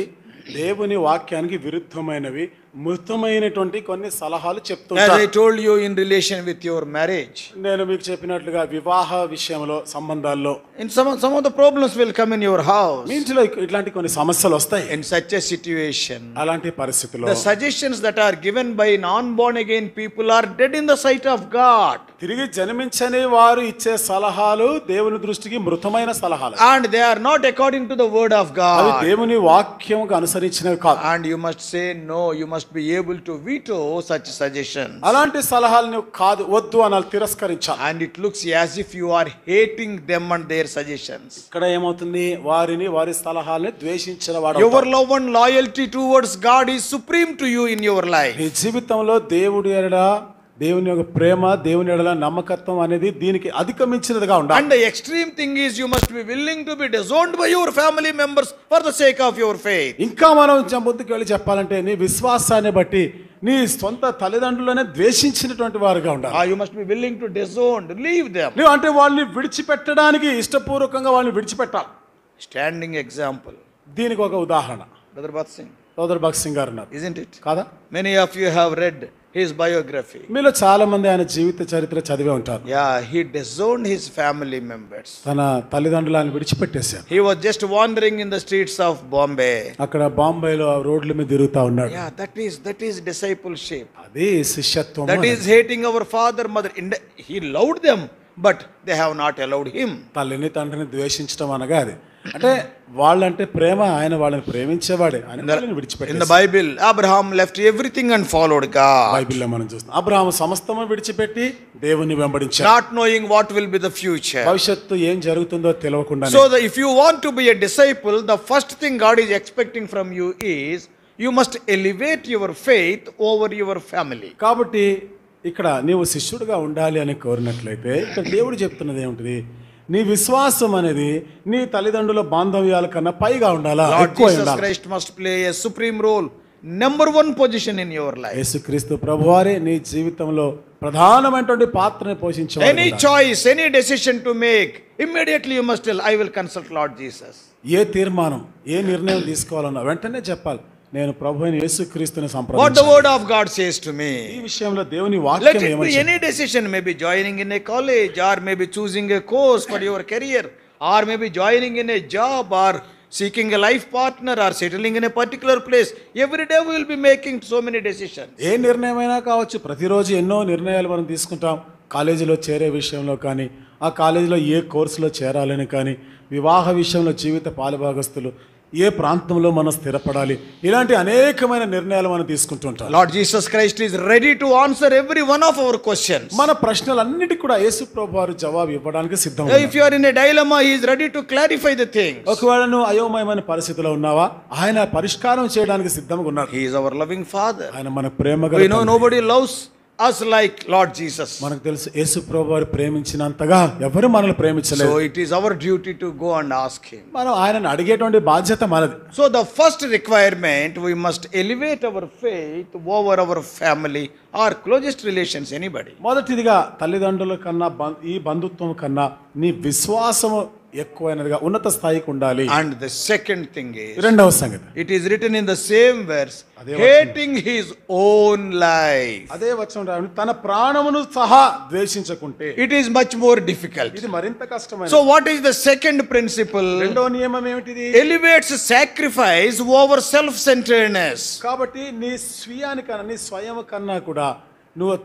దేవుని వాక్యానికి విరుద్ధమైనవి మృతమైనటువంటి కొన్ని సలహాలు As చెప్తుంటారు. I told you in relation with your marriage, నేను మీకు చెప్పినట్లుగా వివాహ విషయంలో సంబంధాల్లో in some of the problems will come in your house. మీ ఇంట్లో ఇట్లాంటి కొన్ని సమస్యలు వస్తాయి. In such a situation, అలాంటి పరిస్థితుల్లో the suggestions that are given by non-born again people are dead in the sight of God. తిరిగి జన్మించని వారు ఇచ్చే సలహాలు దేవుని దృష్టికి మృతమైన సలహాలు. And they are not according to the word of అవి God. దేవుని వాక్యంకు అనుసరించినవి కాదు. And you must say no, you must be able to veto such suggestions. అలాంటి సలహాలు నువ్వు కాదు వద్దు అని తిరస్కరించాలి. And it looks as if you are hating them and their suggestions. ఇక్కడ ఏమవుతుంది? వారిని వారి సలహాలని ద్వేషించిన వాడు Your love and loyalty towards God is supreme to you in your life. నీ జీవితంలో దేవుడి ఎడల దేవుని యొక్క ప్రేమ, దేవుని ఎడల నమ్మకత్వం అనేది దీనికి అధిగమించినదిగా ఉండాలి. And the extreme thing is you must be willing to be disowned by your family members for the sake of your faith. ఇంకా మనం ముందుకు వెళ్ళి చెప్పాలంటే నీ విశ్వాసాన్ని బట్టి నీ సొంత తల్లిదండ్రులనే ద్వేషించినటువంటి వారుగా ఉండాలి. You must be willing to disown, leave them. నువ్వు అంటే వాళ్ళని విడిచిపెట్టడానికి ఇష్టపూర్వకంగా వాళ్ళని విడిచిపెట్టాలి. Standing example. దీనికి ఒక ఉదాహరణ Brother Bhatt Singh, సోదర్ Bhagat Singh గారు ఉన్నారు, isn't it? కాదా? Many of you have read his biography. మీలో చాలా మంది ఆయన జీవిత చరిత్ర చదివే ఉంటారు. Yeah, he disowned his family members. తన తల్లిదండ్రులను విడిచిపెట్టేశారు. He was just wandering in the streets of Bombay. అక్కడ బాంబేలో రోడ్ల మీద తిరుగుతా ఉన్నాడు. Yeah, that is discipleship. అది శిష్యత్వం. That is hating our father, mother. He loved them, but they have not allowed him. తల్లిని తండ్రిని ద్వేషించడం అనగా అది అంటే వాళ్ళంటే ప్రేమ, ఆయన వాళ్ళని ప్రేమించేవాడే, ఆయన వాళ్ళని In విడిచిపెట్టాడు. the Bible, Abraham left everything and followed God, బైబిల్లో మనం చూస్తాం అబ్రహాము సమస్తము విడిచిపెట్టి దేవుని వెంబడించాడు, not knowing what will be the future. భవిష్యత్తు ఏం జరుగుతుందో తెలియకుండా. So if you want to be a disciple, the first thing God is expecting from you is you must elevate your faith over your family. కాబట్టి ఇక్కడ నీవు శిష్యుడిగా ఉండాలి అని కోరినట్లయితే ఇక్కడ దేవుడు చెప్తున్నది ఏమిటిది, నీ విశ్వాసం అనేది నీ తల్లిదండ్రుల బాంధవ్యాల కన్నా పైగా ఉండాలా, Lord ఎక్కువ Jesus ఉండాలి. Christ must play a supreme role, number one position in your life. యేసుక్రీస్తు ప్రభువారే నీ జీవితంలో ప్రధానమైనటువంటి పాత్రని పోషించేవాడు. Any choice, any decision to make, immediately you must tell, I will consult Lord Jesus. ఏ తీర్మానం, ఏ నిర్ణయం తీసుకోవాలన్నా వెంటనే చెప్పాలి, నేను ప్రభువైన యేసుక్రీస్తుని What the సంప్రదించాలి. word of God says to ఈ me. విషయంలో దేవుని Let వాక్యం it be ఏమని any decision, maybe joining in a college, or maybe choosing a course for your career, or maybe joining in a job, or seeking a life partner, or settling in a particular place. Every day we will be making so many decisions. ఏ నిర్ణయమైనా కావచ్చు, ప్రతిరోజు ఎన్నో నిర్ణయాలు మనం తీసుకుంటాం. కాలేజీలో చేరే విషయంలో కానీ, ఆ కాలేజీలో ఏ కోర్సులో చేరాలని కానీ, వివాహ విషయంలో జీవిత పాలుభాగస్తులు, ఏ ప్రాంతంలో మనం స్థిరపడాలి, ఇలాంటి అనేకమైన నిర్ణయాలు మనం తీసుకుంటుంటాం. Lord Jesus Christ is ready to answer every one of our questions. మన ప్రశ్నలన్నిటికీ కూడా యేసు ప్రభువు వారు జవాబు ఇవ్వడానికి సిద్ధంగా ఉన్నారు. If you are in a dilemma, he is ready to clarify the things. ఒకవేళ నువ్వు అయోమయమైన పరిస్థితిలో ఉన్నావా, ఆయన పరిష్కారం చేయడానికి సిద్ధంగా ఉన్నాడు. He is our loving Father. ఆయన మన ప్రేమ We know nobody loves us like Lord Jesus. మనకు తెలుసు యేసు ప్రభువు వారు ప్రేమించినంతగా ఎవరు మనల్ని ప్రేమించలేదు. So it is our duty to go and ask him. మనం ఆయనను అడిగేటువంటి బాధ్యత మనది. So the first requirement, we must elevate our faith over our family or closest relations, anybody. మొదటిదిగా తల్లిదండ్రుల కన్నా ఈ బంధుత్వం కన్నా నీ విశ్వాసము ఎక్కువైనదిగా ఉన్నత స్థాయికి ఉండాలి. And the second thing is, రెండవ సంగతి, it is written in the same verse, hating his own life. అదే వచనం, తన ప్రాణమును సహా ద్వేషించకుంటే. It is much more difficult. ఇది మరింత కష్టమైనది. So what is the second principle? రెండవ నియమం ఏమిటిది? Elevates sacrifice over self-centeredness. కాబట్టి నీ స్వీయానికన్నా, నీ స్వయం కన్నా కూడా నువ్వు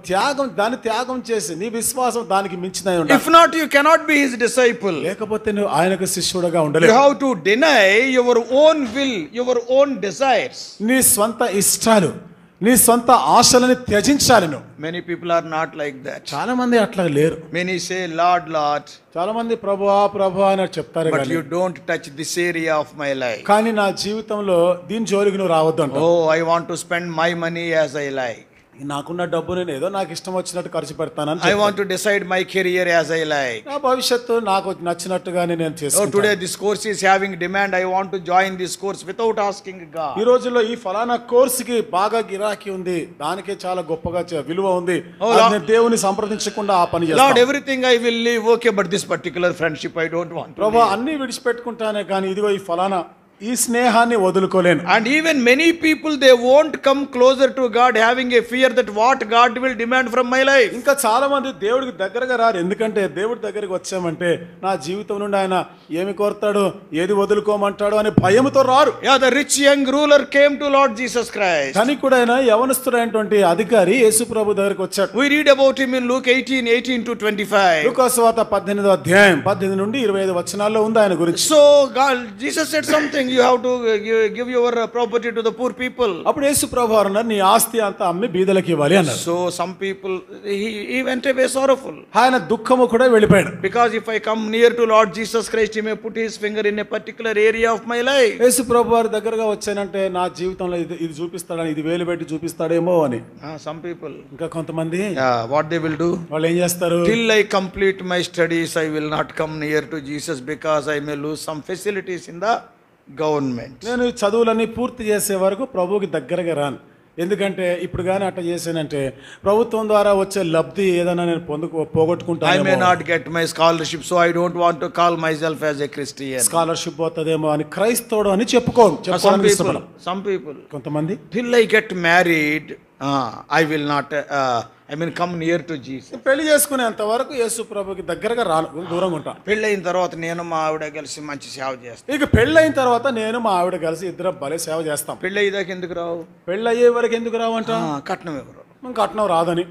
దాన్ని త్యాగం చేసి నీ విశ్వాసం దానికి మించినై ఉండాలి. If not, you cannot be his disciple. లేకపోతే నువ్వు ఆయనకు శిష్యుడిగా You ఉండలేవు. have to deny your own will, your own desires. నీ స్వంత ఇష్టాలు, నీ సొంత ఆశలని త్యజించాలి నువ్వు. Many people are not like that. చాలా మంది అట్లా లేరు. Many say, Lord, Lord, చాలా మంది ప్రభువా ప్రభువా అని చెప్తారు, but కానీ you don't touch this area of my life. కానీ నా జీవితంలో దీని జోలికి నువ్వు రావద్దు అంటావు. Oh, I want to spend my money as I like. నాకున్న డబ్బు నేను ఏదో నాకు ఇష్టం వచ్చినట్టు ఖర్చు పెడతానని I want to decide my career as I like. నా భవిష్యత్తు నాకు నచ్చినట్టుగానే నేను Oh, చేసుకుంటాను. today this course is having demand. I want to join this course without asking God. ఈ రోజుల్లో ఈ ఫలానా కోర్సుకి బాగా గిరాకీ ఉంది, దానికే చాలా గొప్పగా విలువ ఉంది, Oh, అది Lord. నేను దేవుని సంప్రదించకుండా ఆ పని Lord, చేస్తాను. everything I will leave, okay, but this particular friendship I don't want to ప్రభా leave. అన్ని విడిచిపెట్టుకుంటానే కానీ ఇదిగో ఈ ఫలానా ఈ స్నేహాన్ని వదులుకోలేను. And even many people, they won't come closer to God having a fear that what God will demand from my life. ఇంకా చాలా మంది దేవుడికి దగ్గరగా రారు, ఎందుకంటే దేవుడి దగ్గరికి వచ్చామంటే నా జీవితం నుండి ఆయన ఏమి కోరుతాడు, ఏది వదులుకోమంటాడు అనే భయంతో రారు. Yeah, the rich young ruler came to Lord Jesus Christ. ధనికుడైన యవనస్తుడైనటువంటి అధికారి యేసు ప్రభు దగ్గరికి వచ్చాడు. We read about him in Luke 18 to 25. లూకా సువార్త 18వ అధ్యాయం 18 నుండి 25 వచనాల్లో ఉంది ఆయన గురించి. So God, Jesus said something, you have to give your property to the poor people. అప్పుడు యేసు ప్రభు అన్నారు, నీ ఆస్తి అంతా అమ్మి బీదలకు ఇవ్వాలి అన్నారు. So some people, he went away sorrowful. ఆయన దుఃఖము కూడా వెళ్ళిపోయాడు. Because if I come near to Lord Jesus Christ, he may put his finger in a particular area of my life. యేసు ప్రభు వారి దగ్గరగా వచ్చానంటే నా జీవితంలో ఇది చూపిస్తాడని, ఇది వేలు పెట్టి చూపిస్తాడేమో అని. Some people, ఇంకా కొంతమంది what they will do? వాళ్ళు ఏం చేస్తారు, Till I complete my studies, I will not come near to Jesus because I may lose some facilities in the government. నేను ఈ చదువులన్నీ పూర్తి చేసే వరకు ప్రభువుకి దగ్గరగా రాను, ఎందుకంటే ఇప్పుడు కానీ అట్లా చేశానంటే ప్రభుత్వం ద్వారా వచ్చే లబ్ధి ఏదైనా నేను I పోగొట్టుకుంటాను, may not get my scholarship, so I don't want to call myself as a Christian. Scholarship పోతుందేమో అని క్రైస్తవుడు అని చెప్పుకోవడానికి ఇష్టపడను. Some people, కొంతమంది till I get married, I will not, come near to Jesus. పెళ్లి చేసుకునేంత వరకు యేసు ప్రభుకి దగ్గరగా రాను, దూరంగా ఉంటా. పెళ్ళైన తర్వాత నేను మా ఆవిడ కలిసి మంచి సేవ చేస్తాం. ఇక పెళ్ళైన తర్వాత నేను మా ఆవిడ కలిసి ఇద్దరం భలే సేవ చేస్తాం. పెళ్ళయ్యేదాకా ఎందుకు రావు? పెళ్ళయ్యే వరకు ఎందుకు రావంట, కట్నం ఎవరు? మనం కట్నం రాదని.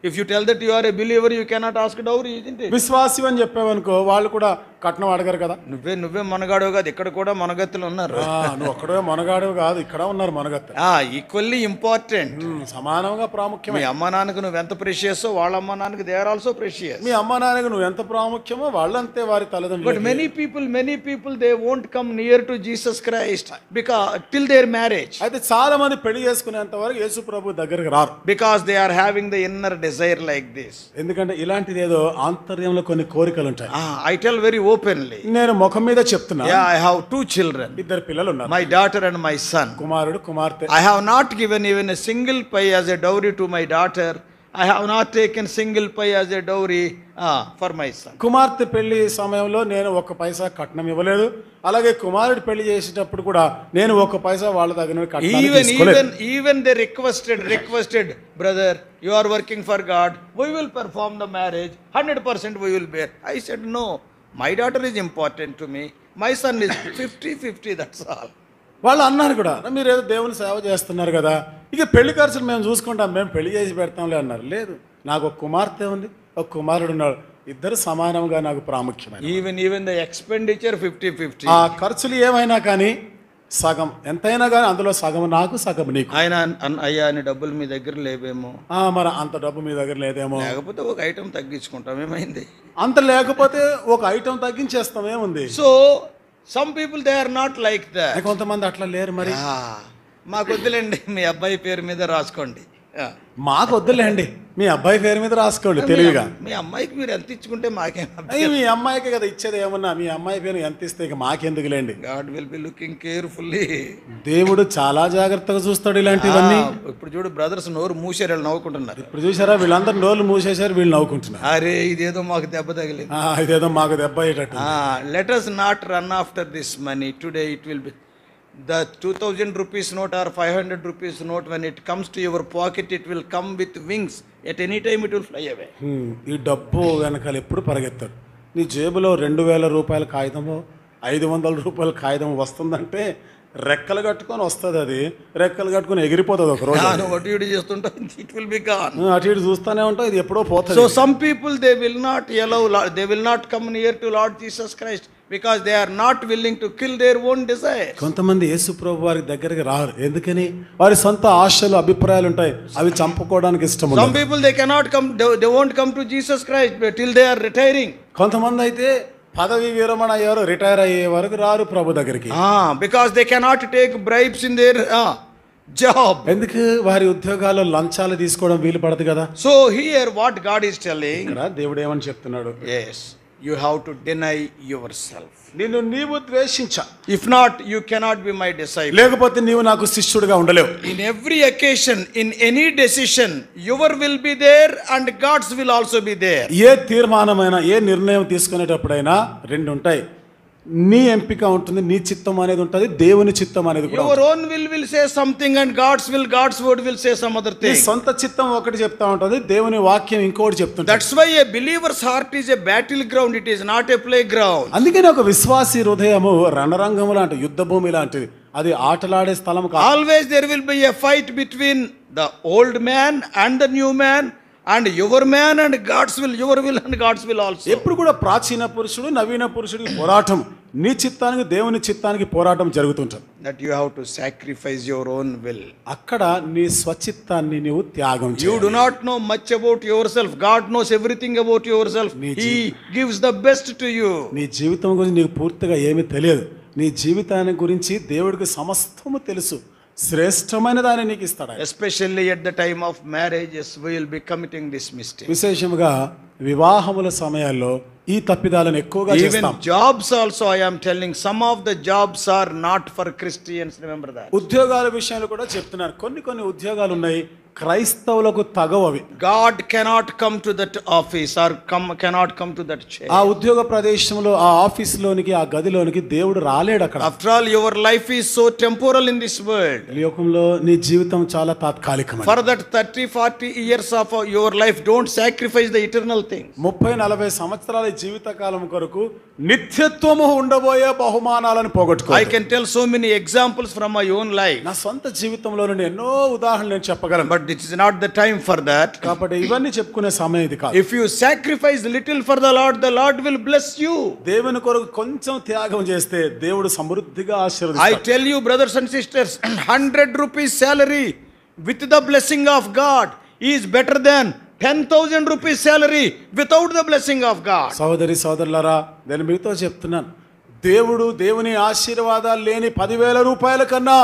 If you tell that you are a believer, you cannot ask dowry, isn't it? విశ్వాసి అని చెప్పావనుకో వాళ్ళు కూడా కట్నం అడగరు కదా. నువ్వే మనగాడు కాదు, ఇక్కడ కూడా మనగత్తులు ఉన్నారు. నువ్వు ఒక్కడే మనగాడు కాదు, ఇక్కడ ఉన్నారు మనగత్త. ఈక్వల్లీ ఇంపార్టెంట్, సమానంగా ప్రాముఖ్యం. మీ అమ్మ నాన్నకు నువ్వు ఎంత ప్రెషియస్, వాళ్ళ అమ్మ నాన్నకి దే ఆర్ ఆల్సో ప్రెషియస్. మీ అమ్మ నాన్నకు నువ్వు ఎంత ప్రాముఖ్యమో వాళ్ళంతే వారి తల్లిదండ్రులు. But many people they won't come near to Jesus Christ because till their marriage. అయితే చాలా మంది పెళ్లి చేసుకునేంత వరకు యేసు ప్రభు దగ్గరికి రారు. Because they are having the inner desire like this. ఎందుకంటే ఇలాంటిది ఏదో ఆంతర్యంలో కొన్ని కోరికలు ఉంటాయి. ఐ టెల్ వెరీ ఓపెన్లీ, నేను ముఖం మీద చెప్తున్నా. I have 2 children. ఇద్దరు పిల్లలు ఉన్నారు, my daughter and my son. కుమారుడు కుమార్తె. I have not given even a single pie as a dowry to my daughter. I have not taken single pay as a dowry for my son. కుమార్తె పెళ్లి సమయంలో నేను 1 పైసా కట్నం ఇవ్వలేదు. అలాగే కుమారుడు పెళ్లి చేసేటప్పుడు కూడా నేను 1 పైసా వాళ్ళ దగ్గర నుండి కట్నం తీసుకోలేదు. Even they requested, brother, you are working for God, we will perform the marriage, 100% we will bear. I said no, my daughter is important to me, my son is 50-50, that's all. వాళ్ళు అన్నారు కూడా, మీరు ఏదో దేవుని సేవ చేస్తున్నారు కదా, ఇక పెళ్లి ఖర్చులు మేము చూసుకుంటాం, మేము పెళ్లి చేసి పెడతాంలే అన్నారు. లేదు, నాకు 1 కుమార్తె ఉంది, 1 కుమారుడు ఉన్నాడు, ఇద్దరు సమానంగా నాకు ప్రాముఖ్యమైన. Even the expenditure 50-50. ఆ ఖర్చులు ఏమైనా కానీ సగం ఎంతైనా కానీ అందులో సగం నాకు సగం నీకు. ఆయన అయ్యా అని డబ్బులు మీ దగ్గర లేవేమో, మరి అంత డబ్బు మీ దగ్గర లేదేమో, లేకపోతే ఒక ఐటమ్ తగ్గించుకుంటాం, ఏమైంది? అంత లేకపోతే ఒక ఐటమ్ తగ్గించేస్తాం, ఏముంది? So some people they are not like that. కొంతమంది అట్లా లేరు. మరి మాకు వద్దులేండి, మీ అబ్బాయి పేరు మీద రాసుకోండి. మాకు వద్దులేండి, మీ అబ్బాయి పేరు మీద రాసుకోండి తెలివిగా. మీ అమ్మాయికి మీరు ఎంత ఇచ్చుకుంటే మాకేం, మీ అమ్మాయికి కదా ఇచ్చేది, ఏమన్నా మీ అమ్మాయి పేరు ఎంత ఇస్తే ఇక మాకెందుకులేండి. God will be looking carefully. దేవుడు చాలా జాగ్రత్తగా చూస్తాడు ఇలాంటివన్నీ. ఇప్పుడు చూడు, బ్రదర్స్ నోరు మూసారు, వాళ్ళు నవ్వుకుంటున్నారు. ఇప్పుడు చూసారా, వీళ్ళందరూ నోరు మూసేశారు, వీళ్ళు నవ్వుకుంటున్నారు. అరే ఇదేదో మాకు దెబ్బ తగిలింది, ఇదేదో మాకు దెబ్బ అయ్యేటట్టు. Let us not run after this money. Today it will be the 2000 rupees note or 500 rupees note. When it comes to your pocket, it will come with wings. At any time it will fly away. ఈ డబ్బు వెనకాల ఎప్పుడు పరిగెత్తాడు. నీ జేబులో 2000 రూపాయల కాగితము, 500 రూపాయల కాగితం వస్తుందంటే రెక్కలు కట్టుకొని వస్తుంది. అది రెక్కలు కట్టుకొని ఎగిరిపోతుంది ఒక రోజు. అటు ఇటు చేస్తుంటే it will be gone. అటు ఇటు చూస్తూనే ఉంటావు, ఇది ఎప్పుడో పోతుంది. So some people they will not come near to Lord Jesus Christ because they are not willing to kill their own desires. కొంతమంది యేసు ప్రభు వారి దగ్గరికి రారు. ఎందుకని? వారి సొంత ఆశలు అభిప్రాయాలు ఉంటాయి, అవి చంపుకోవడానికి ఇష్టం ఉండదు. Some people they cannot come, they won't come to Jesus Christ till they are retiring. కొంతమంది అయితే పదవి విరమణ అయ్యారు, రిటైర్ అయ్యే వరకు రారు ప్రభు దగ్గరికి. Because they cannot take bribes in their job. ఎందుకు? వారి ఉద్యోగాల్లో లంచాలు తీసుకోవడం వీలు పడదు కదా. So here what God is telling, దేవుడు ఏమని చెప్తున్నాడు? yes, you have to deny yourself. నిన్ను నీవు ద్వేషించా, if not you cannot be my disciple. లేకపోతే నీవు నాకు శిష్యుడిగా ఉండలేవు. In every occasion, in any decision, your will be there and God's will also be there. ఏ తీర్మానమైనా, ఏ నిర్ణయం తీసుకునేటప్పుడైనా 2 ఉంటాయి. నీ ఎంపిక ఉంటుంది, నీ చిత్తం అనేది ఉంటుంది, దేవుని చిత్తం అనేది కూడా. Your own will say something and God's word will say some other thing. నీ సొంత చిత్తం ఒకటి చెప్తా ఉంటుంది, దేవుని వాక్యం ఇంకోటి చెప్తుంది. That's why a believer's heart is a battleground, it is not a playground. అందుకని ఒక విశ్వాసి హృదయము రణరంగము లాంటి, యుద్ధ భూమి లాంటిది, అది ఆటలాడే స్థలం కాదు. Always there will be a fight between the old man and the new man, and your man and God's will, your will and God's will also. ఎప్పుడు కూడా ప్రాచీన పురుషుడు నవీన పురుషుడికి పోరాటం, నీ చిత్తానికి దేవుని చిత్తానికి పోరాటం జరుగుతుంటుంది. That you have to sacrifice your own will. అక్కడ నీ స్వచిత్తాన్ని నీవు త్యాగం చేయాలి. You do not know much about yourself, God knows everything about yourself. He gives the best to you. నీ జీవితం గురించి నీకు పూర్తిగా ఏమీ తెలియదు. నీ జీవితాన్ని గురించి దేవుడికి సమస్తము తెలుసు, శ్రేష్టమైన దాన్ని నీకు ఇస్తాడు. Especially at the time of marriages, we will be committing this mistake. విశేషంగా వివాహముల సమయాల్లో ఈ తప్పిదాలను ఎక్కువగా చేస్తాం. Even jobs also, I am telling, some of the jobs are not for Christians, remember that. ఉద్యోగాల విషయాలు కూడా చెప్తున్నారు. కొన్ని ఉద్యోగాలు ఉన్నాయి క్రైస్తవులకు తగవవి. God cannot come to that office or cannot come to that chair. ఆ ఉద్యోగ ప్రదేశంలో, ఆ ఆఫీస్ లోనికి, ఆ గదిలోనికి దేవుడు రాలేడు అక్కడ. After all, your life is so temporal in this world. ఈ లోకంలో నీ జీవితం చాలా తాత్కాలికం. For that 30-40 years of your life, don't sacrifice the eternal things. 30-40 సంవత్సరాల జీవితకాలం కొరకు నిత్యత్వము ఉండబోయే బహుమానాలను పోగొట్టుకో. I can tell so many examples from my own life. నా సొంత జీవితంలో నుండి ఎన్నో ఉదాహరణలు నేను చెప్పగలను. but it is not the time for that. కాబట్టి ఇవన్నీ చెప్పుకునే సమయం ఇది కాదు. If you sacrifice little for the Lord will bless you. దేవుని కొరకు కొంచెం త్యాగం చేస్తే దేవుడు సమృద్ధిగా I ఆశీర్వదిస్తాడు. tell you, brothers and sisters, 100 rupees salary with the blessing of God is better than 10,000 rupees salary without the blessing of God. సోదరి సోదరులారా, నేను మీతో చెప్తున్నాను, దేవుని ఆశీర్వాదాలు లేని 10,000 రూపాయల కన్నా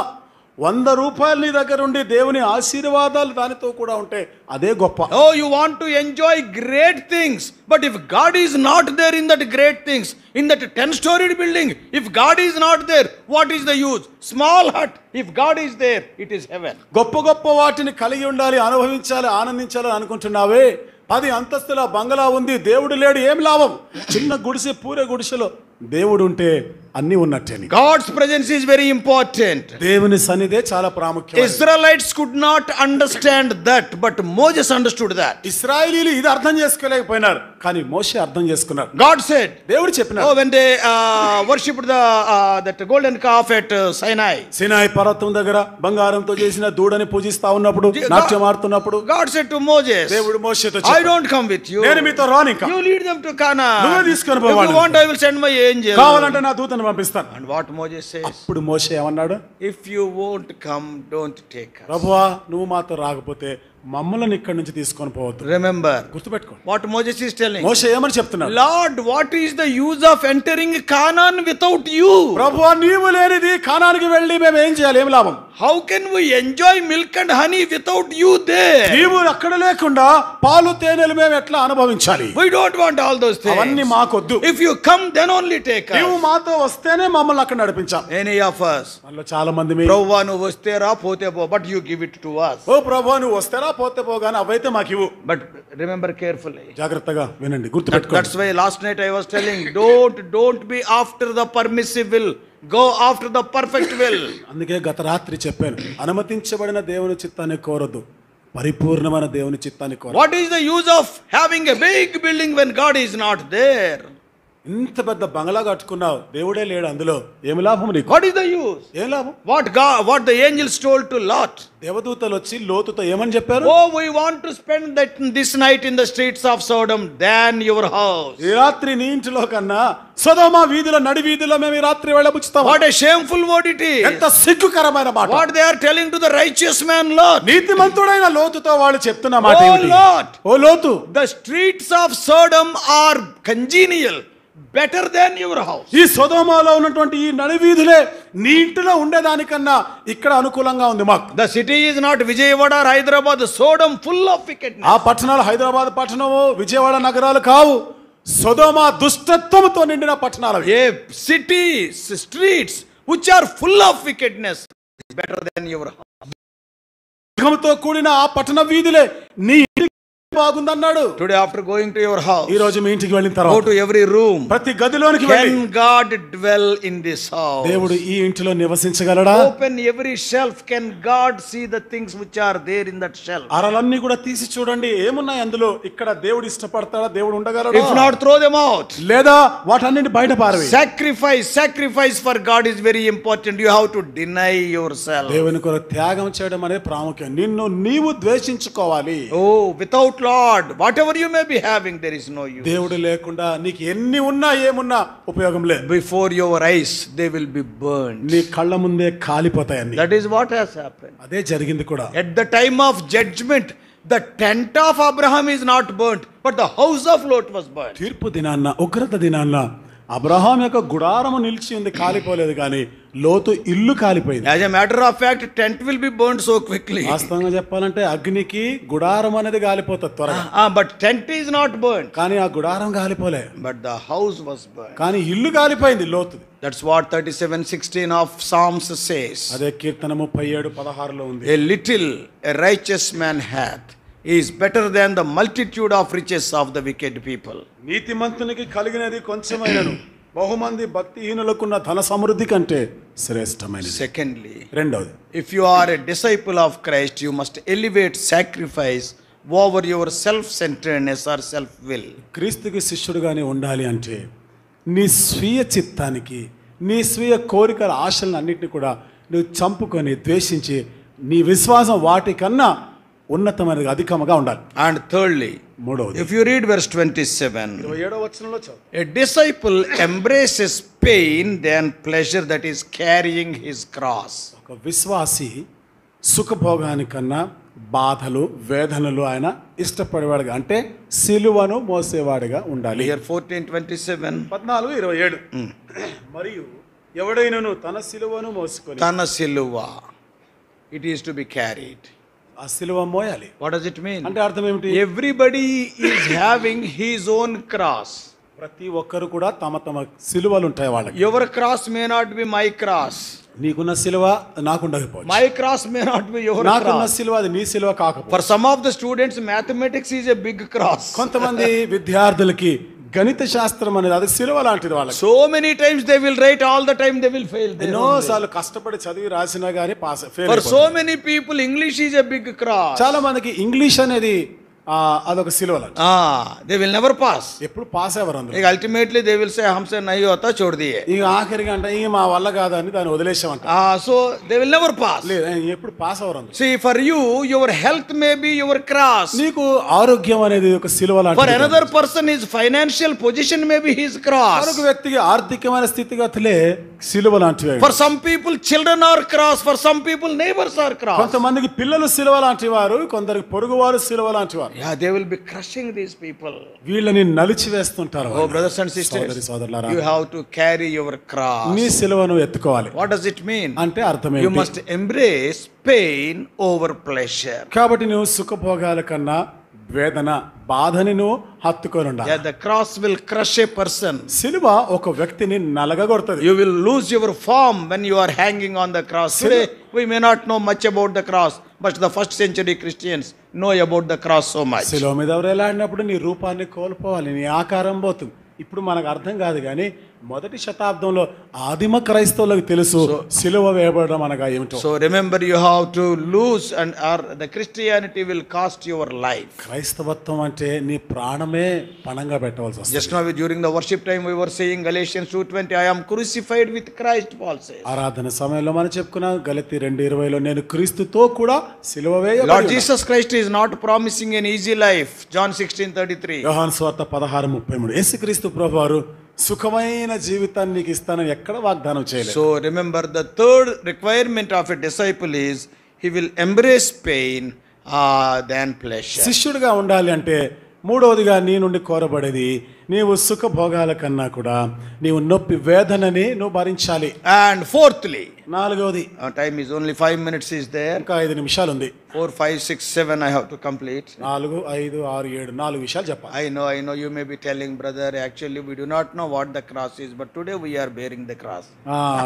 100 రూపాయలు నీ దగ్గర ఉండి దేవుని ఆశీర్వాదాలు దానితో కూడా ఉంటే అదే గొప్ప. Oh, you want to enjoy great things, but if God is not there in that great things, in that 10-storied building, if God is not there, what is the use? Small hut, if God is there, it is heaven. గొప్ప గొప్ప వాటిని కలిగి ఉండాలి, అనుభవించాలి, ఆనందించాలి అనుకుంటున్నావే, 10 అంతస్తుల బంగళా ఉంది, దేవుడు లేడు, ఏం లాభం? చిన్న గుడిసె, పూరే గుడిసెలో దేవుడు ఉంటే అన్ని ఉన్నట్టే. God's presence is very important. దేవుని సన్నిధే చాలా ప్రాముఖ్యం. Israelites could not understand that, but Moses understood that. ఇశ్రాయేలీలు ఇది అర్థం చేసుకోలేకపోయినారు, కానీ మోషే అర్థం చేసుకున్నాడు. God said, దేవుడు చెప్పినాడు, oh, when they worshipped that golden calf at Sinai, Sinai పర్వతం దగ్గర బంగారంతో చేసిన దూడని పూజిస్తా ఉన్నప్పుడు, నాట్యం ఆడుతున్నప్పుడు God said to Moses, దేవుడు మోషేతో I don't come with you. నేను మీతో రాను, ఇంకా You lead them to Canaan. నువ్వే తీసుకొని If పోవాలి. you want, I will send my angel. కావాలంటే నా దూతను పంపిస్తాను. And what Moses says? అప్పుడు మోషే ఏమన్నాడు? If you won't come, don't take us. ప్రభువా, నువ్వు మాతో రాకపోతే మమ్మల్ని ఇక్కడి నుంచి తీసుకొని పోవద్దు. Remember గుర్తుపెట్టుకో what Moses is telling. మోషే ఏమని చెప్తున్నాడు? Lord, what is the use of entering Canaan without you? ప్రభువా, నీవు లేనిది కానానికి వెళ్ళి మేము ఏం చేయాలి, ఏం లాభం? How can we enjoy milk and honey without you there? నీవు అక్కడ లేకుండా పాలు తేనెలు మేము ఎట్లా అనుభవించాలి? We don't want all those things. అవన్నీ మాకొద్దు. If you come, then only take నీవు us. మాతో వస్తేనే మమ్మల్ని అక్కడ నడిపించాలి. Any of us. అందులో చాలా మంది Prabhuva, నువ్వు వస్తే రా, పోతే పో, but you give it to us. ఓ ప్రభువా, నువ్వు వస్తేరా పోతే పోగానే అవైతే మాకు ఇవ్వు. But remember carefully. జాగ్రత్తగా వినండి, గుర్తుపెట్టుకో. That's why last night I was telling, don't be after the permissive will. Go after the perfect will. అందుకే గత రాత్రి చెప్పాను, అనుమతించబడిన దేవుని చిత్తాన్ని కోరొద్దు, పరిపూర్ణమైన దేవుని చిత్తాన్ని కోరొద్దు. What is the use of having a big building when God is not there? ఇంత పెద్ద బంగళా కట్టుకున్నావు, దేవుడే లేడు అందులో, ఏమి లాభం నీకు? What is the use? ఏం లాభం? What the angels told to Lot. దేవదూతలు వచ్చి లోతుతో ఏమని చెప్పారు? Oh, we want to spend this night in the streets of Sodom than your house. ఈ రాత్రి నీ ఇంటిలో కన్నా సొదొమ వీధిలో, నడి వీధిలో మేము ఈ రాత్రి వెళ్ళబుచ్చుతాం. What a shameful word it is. ఎంత సిగ్గుకరమైన మాట. What they are telling to the righteous man Lot. నీతిమంతుడైన లోతుతో వాళ్ళు చెప్తున్న మాట Oh ఏమిటి? Lot, ఓ లోతు, the streets of Sodom are congenial, better than your house. ఈ సొదొమలో ఉన్నటువంటి ఈ నడి వీధులే నీ ఇంటిలో ఉండేదానికన్నా ఇక్కడ అనుకూలంగా ఉంది మాకు. The city is not Vijayawada or Hyderabad, Sodom full of wickedness. ఆ పట్టణాలు హైదరాబాద్ పట్టణము, విజయవాడ నగరాలు కావు, సొదొమ దుష్టత్వముతో నిండిన పట్టణాలు. A city, streets which are full of wickedness is better than your house. తో కూడిన ఆ పట్టణ వీధులే నీ ఇంటికి బాగుందన్నాడు. Today after going to your house, ఈ రోజు మీ ఇంటికి వెళ్ళిన go తర్వాత to every room. ప్రతి గదిలోనికి వెళ్ళి, Can God dwell in this house? దేవుడు ఈ ఇంటిలో నివసించగలడా? Open every shelf. Can God see the things which are there in that shelf? అరలన్నీ కూడా తీసి చూడండి, ఏమున్నాయి అందులో. ఇక్కడ దేవుడు ఇష్టపడతాడా? దేవుడు ఉండగలడా? If not, throw them out. లేదా వాటన్నిటి బయట పారవేయి. Sacrifice for God is very important. You have to deny yourself. దేవుని కొరకు త్యాగం చేయడం అనేది ప్రాముఖ్యం. నిన్ను నీవు ద్వేషించుకోవాలి. Oh, without Lord, whatever you may be having, there is no use. దేవుడు లేకుండా నీకు ఎన్ని ఉన్నా ఏమున్నా ఉపయోగం లేదు. Before your eyes, they will be burned. నీ కళ్ళ ముందే కాలిపోతాయి అన్ని. That is what has happened. అదే జరిగింది కూడా. At the time of judgment, the tent of Abraham is not burnt, but the house of Lot was burnt. తీర్పు దినాన్న, ఉగ్రత దినాన్న అబ్రహాం యొక్క గుడారము నిలిచి ఉంది, కాలిపోలేదు, కానీ లోతు ఇల్లు కాలిపోయింది. As a matter of fact, tent will be burnt so quickly. వాస్తవంగా చెప్పాలంటే అగ్నికి గుడారం అనేది కాలిపోతుంది త్వరగా. But tent is not burnt. కానీ ఆ గుడారం కాలిపోలే, But the house was burnt. కానీ ఇల్లు కాలిపోయింది లోతు. That's what 37:16 of Psalms says. అదే కీర్తన 37:16 ఉంది. A little a righteous man hath is better than the multitude of riches of the wicked people. నీతిమంతునికి కలిగినది కొంచెమైనను బహుమంది భక్తిహీనులకున్న ధన సమృద్ధి కంటే శ్రేష్టమైనది. Secondly, రెండవది, if you are a disciple of Christ, you must elevate sacrifice over your self-centeredness or self-will. క్రీస్తుకి శిష్యుడుగానే ఉండాలి అంటే నీ స్వీయ చిత్తానికి, నీ స్వీయ కోరికల ఆశలను అన్నింటినీ కూడా నువ్వు చంపుకొని ద్వేషించి నీ విశ్వాసం వాటికన్నా ఉన్నతమైనది అధికముగా ఉండాలి. And thirdly, మూడవది if you read verse 27, 27వ వచనంలో చదువు. a disciple embraces pain than pleasure, that is carrying his cross. ఒక విశ్వాసి సుఖభోగానికన్నా బాధలు వేదనలు ఆయన ఇష్టపడేవాడుగా అంటే సిలువను మోసేవాడిగా ఉండాలి. Here 14:27, 14:27 మరియు ఎవడైనను తన సిలువను మోసుకొని tana siluva, it is to be carried. ఆ సిలువ మోయాలి. What does it mean? అంటే అర్థం ఏమిటి? Everybody is having his own cross. ప్రతి ఒక్కరు కూడా తమ తమ సిలువలు ఉంటాయి వాళ్ళకి. Your cross may not be my cross. నీకున్న సిలువ నాకుండకపోవచ్చు. My cross may not be your నాకున్న cross. సిలువ అది నీ సిలువ For కాకపోవచ్చు. some of the students, mathematics is a big cross. కొంతమంది విద్యార్థులకి గణిత శాస్త్రం అనేది అది సిలువ లాంటిది వాళ్ళకి. So many times they will write, all the time they will fail. They ఎన్నో don't. సార్లు కష్టపడి చదివి రాసినా గానీ fail For so many people, English is a big cross. చాలా మందికి ఇంగ్లీష్ అనేది అదొక సిలువ లాంటిది. They will never pass. ఎప్పుడు పాస్ అవ్వరు అందరూ. Ultimately they will say, हमसे नहीं होता, छोड़ दिए. ఇక ఆఖరికి అంటే ఇక మా వల్ల కాదని దాన్ని వదిలేసామంట. So they will never pass. లేదు ఎప్పుడు పాస్ అవ్వరు అందరూ. See, for you, your health may be your cross. నీకు ఆరోగ్యం అనేది ఒక సిలువ For లాంటిది. another person, his financial position may be his cross. మరొక వ్యక్తికి ఆర్థికమైన స్థితిగతులే సిలువ లాంటివి. For some people, children are cross. For some people, neighbors are cross. కొంతమందికి పిల్లలు సిలువ లాంటి వారు, కొందరికి పొరుగువారు సిలువ లాంటి వారు. Yeah, they will be crushing these people. వీళ్ళని నలిచి వేస్తుంటారు. Oh, brothers and సోదరి sisters, సోదరులారా, you have to carry your cross. నీ సిలువను ఎత్తుకోవాలి. What does it mean? అంటే అర్థం You ఏంటి? must embrace pain over pleasure. కాబట్టి నువ్వు సుఖభోగాల కన్నా వేదన బాధని నువ్వు హత్తుకొని ఉండాలి. Yeah, the cross will crush a person. సిలువ ఒక వ్యక్తిని నలగగొడుతుంది. You will lose your form when you are hanging on the cross. Today, we may not know much about the cross, but the first century Christians know about the cross so much. సిలువ మీద ఎవరేలాడినప్పుడు నీ రూపాన్ని కోల్పోవాలి, నీ ఆకారం పోతుంది. ఇప్పుడు మనకు అర్థం కాదు కానీ మొదటి శతాబ్దంలో ఆదిమ క్రైస్తవులకు తెలుసు సిలువ వేయబడడం అనగా ఏమిటో. So remember, you have to lose, and or the Christianity will cost your life. క్రైస్తవత్వం అంటే నీ ప్రాణమే పణంగా పెట్టవలసి వస్తుంది. Just now during the worship time we were saying Galatians 2:20, I am crucified with Christ, Paul says. ఆరాధన సమయంలో మనం చెప్పుకున్నాం గలతీ 2:20లో నేను క్రీస్తుతో కూడా సిలువ వేయబడి Lord Jesus Christ is not promising an easy life. John 16:33. యోహాను సువార్త 16:33 యేసుక్రీస్తు ప్రభువారు సుఖమైన జీవితాన్ని నీకు ఇస్తానని ఎక్కడ వాగ్దానం చేయలేదు. So remember, the third requirement of a disciple is he will embrace pain than pleasure. శిష్యుడిగా ఉండాలి అంటే మూడవదిగా నీ నుండి కోరబడేది నీవు సుఖభోగాల కన్నా కూడా నీవు నొప్పి వేదనని నువ్వు భరించాలి. And fourthly, నాలుగవది, time is only 5 minutes is there. ఇంకా 5 నిమిషాలు ఉంది. 4, 5, 6, 7 I have to complete. 4, 5, 6, 7 4 విషయాలు చెప్పాలి. I know you may be telling, brother, actually we do not know what the cross is, but today we are bearing the cross.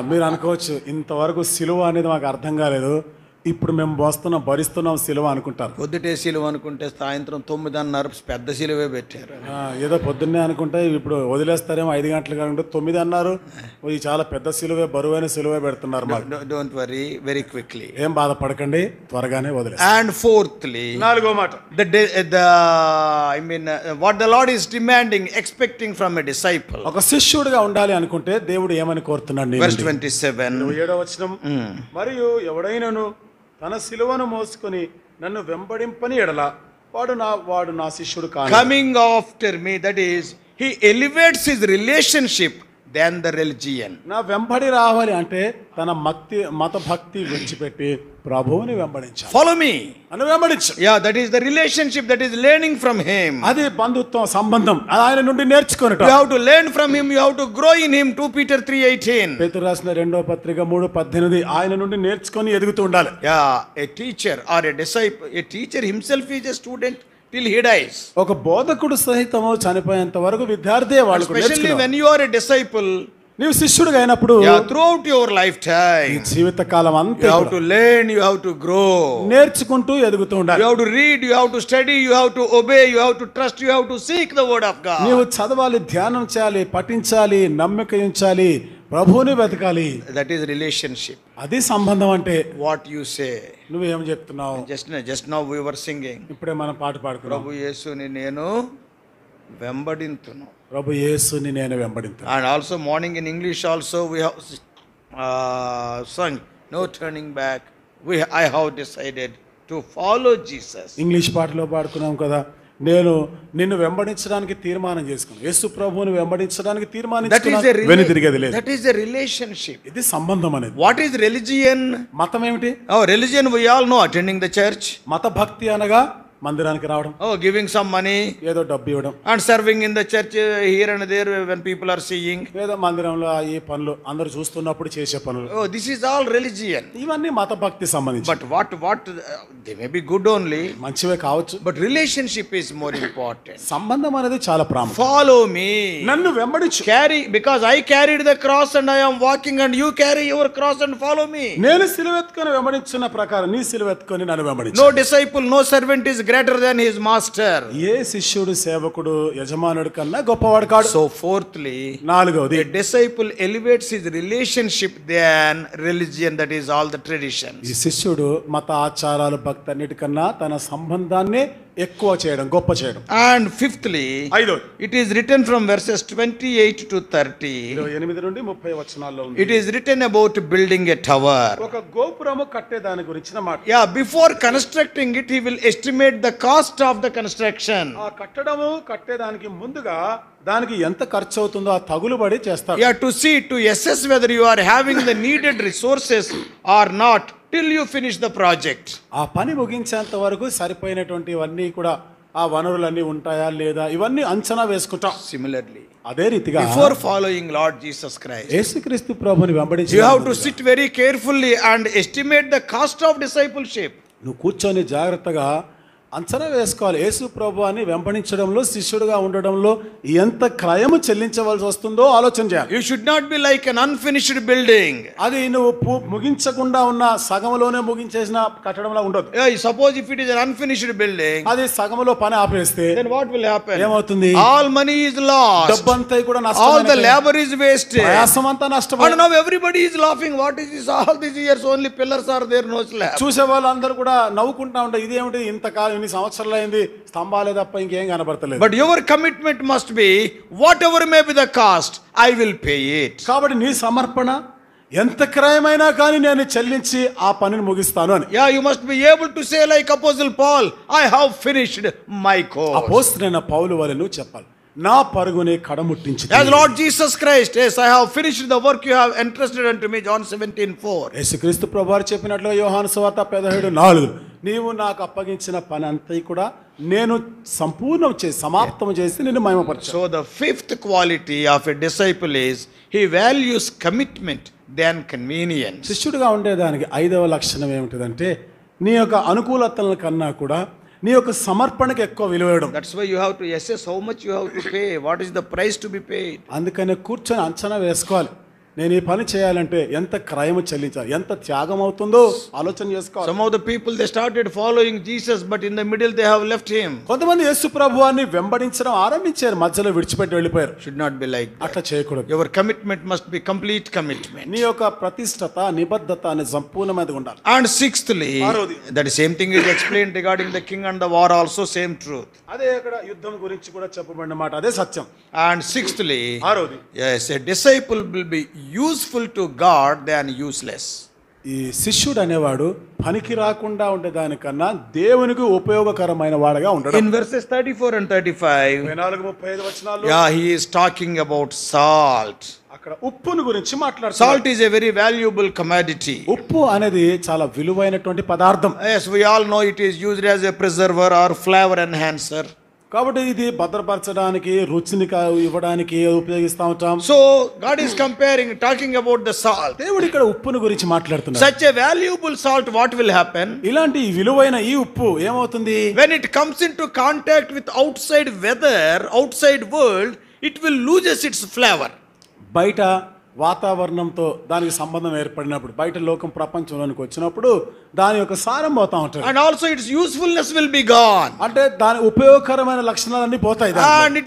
మీరు అనుకోవచ్చు ఇంతవరకు సిలువ అనేది మాకు అర్థం కాలేదు, ఇప్పుడు మేము భరిస్తున్నాం సిలువ అనుకుంటారు. పొద్దుటే సిలువ అనుకుంటే సాయంత్రం 9:30 పెద్ద సిలువే పెట్టారు. ఏదో పొద్దున్నే అనుకుంటే ఇప్పుడు వదిలేస్తారేమో 5 గంటలు కాకుండా 9 అన్నారు. ఇది చాలా పెద్ద సిలువే, బరువైన సిలువే పెడుతున్నారు మాకు. Don't worry, very quickly. ఏం బాధపడకండి, త్వరగానే వదిలేస్తారు. And fourthly, నాలుగో మాట, what the Lord is demanding, expecting from a disciple. ఒక శిష్యుడిగా ఉండాలి అనుకుంటే దేవుడు ఏమని కోరుతున్నాడు? Verse 27. 27వ వచనం, మరియు ఎవడైనను తన సిలువను మోసుకొని నన్ను వెంబడింపని ఎడల వాడు నా శిష్యుడు కాదు. Coming after me, that is, he elevates his relationship than the religion. నా వెంబడి రావాలి అంటే తన మత భక్తి విడిచిపెట్టి ప్రభువుని వెంబడించాలి. Follow me. అని వెంబడించు. Yeah, that is the relationship, that is learning from him. అది బంధుత్వం, సంబంధం, ఆయన నుండి నేర్చుకొనుట. You have to learn from him, you have to grow in him. 2 Peter 3:18. పేతురు రాసిన 2వ పత్రిక 3:18 ఆయన నుండి నేర్చుకొని ఎదుగుతూ ఉండాలి. Yeah, a teacher or a disciple, a teacher himself is a student till he dies. ఒక బోధకుడు సహితము చనిపోయేంత వరకు విద్యార్థి వాళ్ళు Especially when you are a disciple, నీవు శిష్యుడిగా అయినప్పుడు throughout your lifetime, జీవిత కాలం అంతా you have to learn, you have to grow, నేర్చుకుంటూ ఎదుగుతూ ఉండాలి. you have to read, you have to study, you have to obey, you have to trust, you have to seek the word of God. నీవు చదవాలి, ధ్యానం చేయాలి, పఠించాలి, నమ్మిక ఉంచాలి, ప్రభువుని వెతకాలి. That is relationship. అది సంబంధం అంటే. What you say? నువ్వేం చెప్తున్నావు? Just now we were singing, ఇప్పుడే మనం పాట పాడుకున్నాం, ప్రభు యేసుని నేను వెంబడింతును. ప్రభు యేసుని నేను వెంబడింతును. And also morning in English also we have sung, no turning back, I have decided to follow Jesus. English పాటలో పాడుకున్నాం కదా, నేను నిన్ను వెంబడించడానికి తీర్మానం చేసుకున్నాను, యేసు ప్రభువుని వెంబడించడానికి That is తీర్మానించుకున్నాను, వెనుతిరిగేది లేదు. that is a relationship. ఇది సంబంధం అనేది. What is religion? మతం ఏమిటి? Oh, religion we all know, attending the church. మత భక్తి అనగా మందిరానికి రావడం, Oh, giving some money ఏదో డబ్బు ఇవ్వడం, and serving in the church here and there when people are seeing. ఏదో మందిరంలో ఈ పనులు అందరూ చూస్తున్నప్పుడు చేసే పనులు, Oh, this is all religion. ఇవన్నీ మత భక్తి సంబంధించి. But what they may be good only, మంచివే కావచ్చు, but relationship is more important. సంబంధం అనేది చాలా ప్రాముఖ్యం. Follow me. నన్ను వెంబడించు. Carry, because I carried the cross and I am walking, and you carry your cross and follow me. నేను సిలువెత్తుకొని వెంబడించిన ప్రకారం నీ సిలువెత్తుకొని నన్ను వెంబడించు. No disciple, no servant is greater than his master. ఏ శిష్యుడు సేవకుడు యజమానుడి కన్నా గొప్పవాడు కాడు. So fourthly, నాలుగవది, a disciple elevates his relationship than religion, that is all the traditions. ఈ శిష్యుడు మత ఆచారాలు భక్తి అన్నిటికన్నా తన సంబంధాన్ని ఎక్కువ చేయడం, గొప్ప చేయడం. And fifthly, ఐదవది, it is written from verses 28 to 30. 28 నుండి 30 వచనాల్లో ఉంది. It is written about building a tower. ఒక గోపురము కట్టే దాని గురించిన మాట. Yeah, before constructing it, he will estimate the cost of the construction. ఆ కట్టడము కట్టేదానికి ముందుగా దానికి ఎంత ఖర్చు అవుతుందో ఆ తగులుబడి చేస్తాడు. Yeah, to assess whether you are having the needed resources or not till you finish the project. ఆ పని ముగించేంత వరకు సరిపోయినటువంటివన్నీ కూడా, ఆ వనరులన్నీ ఉంటాయా లేదా, ఇవన్నీ అంచనా వేసుకుంటాం. Similarly, అదే రీతిగా before following Lord Jesus Christ, యేసుక్రీస్తు ప్రభుని వెంబడించి you have to sit very carefully and estimate the cost of discipleship. నువ్వు కూర్చొని జాగ్రత్తగా అంచనా వేసుకోవాలి. యేసు ప్రభు అని వెంబడించడంలో, శిష్యుడిగా ఉండడంలో ఎంత క్రయము చెల్లించవలసి వస్తుందో ఆలోచన చేయాలి. You should not be like an unfinished building. అది నువ్వు ముగించకుండా ఉన్న సగంలోనే ముగించేసిన కట్టడంలా ఉండదు. Yeah, suppose if it is an unfinished building, అది సగంలో పని ఆపేస్తే then what will happen? ఏమవుతుంది? All money is lost. డబ్బంతా కూడా All the నష్టం, labor is wasted. ప్రయాసం అంతా నష్టం. And now everybody is laughing. What is this? All these years only pillars are there, no slab. చూసే వాళ్ళందరూ కూడా నవ్వుకుంటా ఉంటారు, ఇదేమిటి ఇంతకాలం ఇన్ని సంవత్సరాలు అయింది, స్తంభాలే తప్ప ఇంకేం కనబడతలేదు. But your commitment must be, whatever may be the cost, I will pay it. కాబట్టి నీ సమర్పణ ఎంత క్రయమైనా కానీ నేను చెల్లించి ఆ పనిని ముగిస్తాను అని. Yeah, you must be able to say like Apostle Paul, I have finished my course. అపోస్తలుడైన పౌలు వలె నువ్వు చెప్పాలి, నా పరుగుని కడముట్టించి. As Lord Jesus Christ, yes, I have finished the work you have entrusted unto me, John 17:4. యేసుక్రీస్తు ప్రభువారు చెప్పినట్లుగా యోహాను సువార్త 17:4, నీవు నాకు అప్పగించిన పని అంతా కూడా నేను సంపూర్ణం చేసి సమాప్తం చేసి నిన్ను మహిమపరచాను. So the fifth quality of a disciple is he values commitment than convenience. శిష్యుడిగా ఉండేదానికి ఐదవ లక్షణం ఏమిటిదంటే, నీ యొక్క అనుకూలతల కన్నా కూడా నీ యొక్క సమర్పణకు ఎక్కువ విలువ ఇవ్వడం. That's why you have to assess how much you have to pay, what is the price to be paid. అందుకనే కూర్చొని అంచనా వేసుకోవాలి, నేను ఈ పని చేయాలంటే ఎంత క్రయము చెల్లించాలి, ఎంత త్యాగం అవుతుందో ఆలోచన చేసుకోవాలి. Some of the people, they started following Jesus, but in the middle they have left him. కొంతమంది యేసు ప్రభువాన్ని వెంబడించడం ఆరంభించారు, మధ్యలో విడిచిపెట్టి వెళ్ళిపోయారు. Should not be like that. అట్లా చేయకూడదు. Your commitment must be complete commitment. నీ యొక్క ప్రతిష్టత, నిబద్ధత అనేది సంపూర్ణమైనది ఉండాలి. And sixthly, ఆరోది. that same thing is explained regarding the king and the war also, same truth. అదే అక్కడ యుద్ధం గురించి కూడా చెప్పబడిన మాట, అదే సత్యం. And sixthly, ఆరోది, yes, a disciple will be useful to God than useless. ఈ శిష్యుడు అనేవాడు పనికి రాకుండా ఉండేదానికన్నా దేవునికి ఉపయోగకరమైన వాడుగా ఉండడం. In verses 34 and 35, 34-35 వచనాల్లో yeah, he is talking about salt. అక్కడ ఉప్పును గురించి మాట్లాడుతున్నాడు. Salt is a very valuable commodity. ఉప్పు అనేది చాలా విలువైనటువంటి పదార్థం. Yes, we all know it is used as a preserver or flavor enhancer. కాబట్టి ఇది భద్రపరచడానికి, రుచిని ఇవ్వడానికి ఉపయోగిస్తూ ఉంటాం. So God is talking about the salt. దేవుడు ఇక్కడ ఉప్పును గురించి మాట్లాడుతున్నాడు. Such a valuable salt, what will happen? ఇలాంటి విలువైన ఈ ఉప్పు ఏమవుతుంది? When it comes into contact with outside weather, outside world, it will loses its flavor. బయట వాతావరణంతో దానికి సంబంధం ఏర్పడినప్పుడు, బయట లోకం ప్రపంచంలోనికి వచ్చినప్పుడు దాని యొక్క సారం పోతా ఉంటుంది. And also its usefulness will be gone. అంటే దాని ఉపయోగకరమైన లక్షణాలన్నీ పోతాయి. And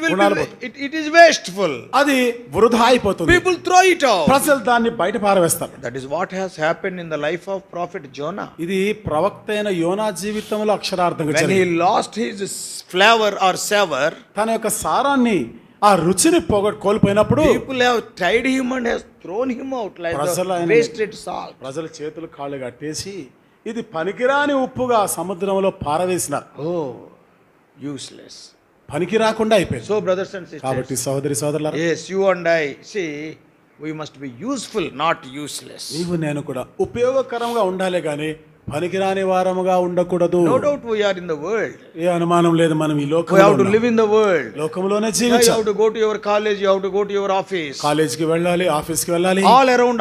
it is wasteful. అది వృధా అయిపోతుంది. People throw it out. ప్రజలు దాన్ని బయట పారవేస్తారు. That is what has happened in the life of prophet Jonah. ఇది ప్రవక్త అయిన యోనా జీవితంలో అక్షరార్థంగా When he lost his flavor or savor, తన యొక్క సారాన్ని, ఆ రుచిని కోల్పోయినప్పుడు people have tied him and has thrown him out like the wasted salt. ప్రజల చేతులు కాళ్ళు కట్టేసి ఇది పనికిరాని ఉప్పుగా సముద్రంలో పారవేసినారు. Oh, useless. పనికి రాకుండా అయిపోయింది. So, brothers and sisters, కాబట్టి సోదరి సోదరులారా, yes, you and I, see, we must be useful, not useless. నీవు నేను కూడా ఉపయోగకరంగా ఉండాలి కానీ పనికిరాని వారముగా ఉండకూడదు. No doubt we are in the world. ఏ అనుమానం లేదు, మనం ఈ We లోకంలో have to ఉన్నాం. live in the world. లోకంలోనే Yeah, you జీవించాలి. have to go to your college, you have to go to your office. కాలేజీకి వెళ్ళాలి, ఆఫీస్కి వెళ్ళాలి. All around,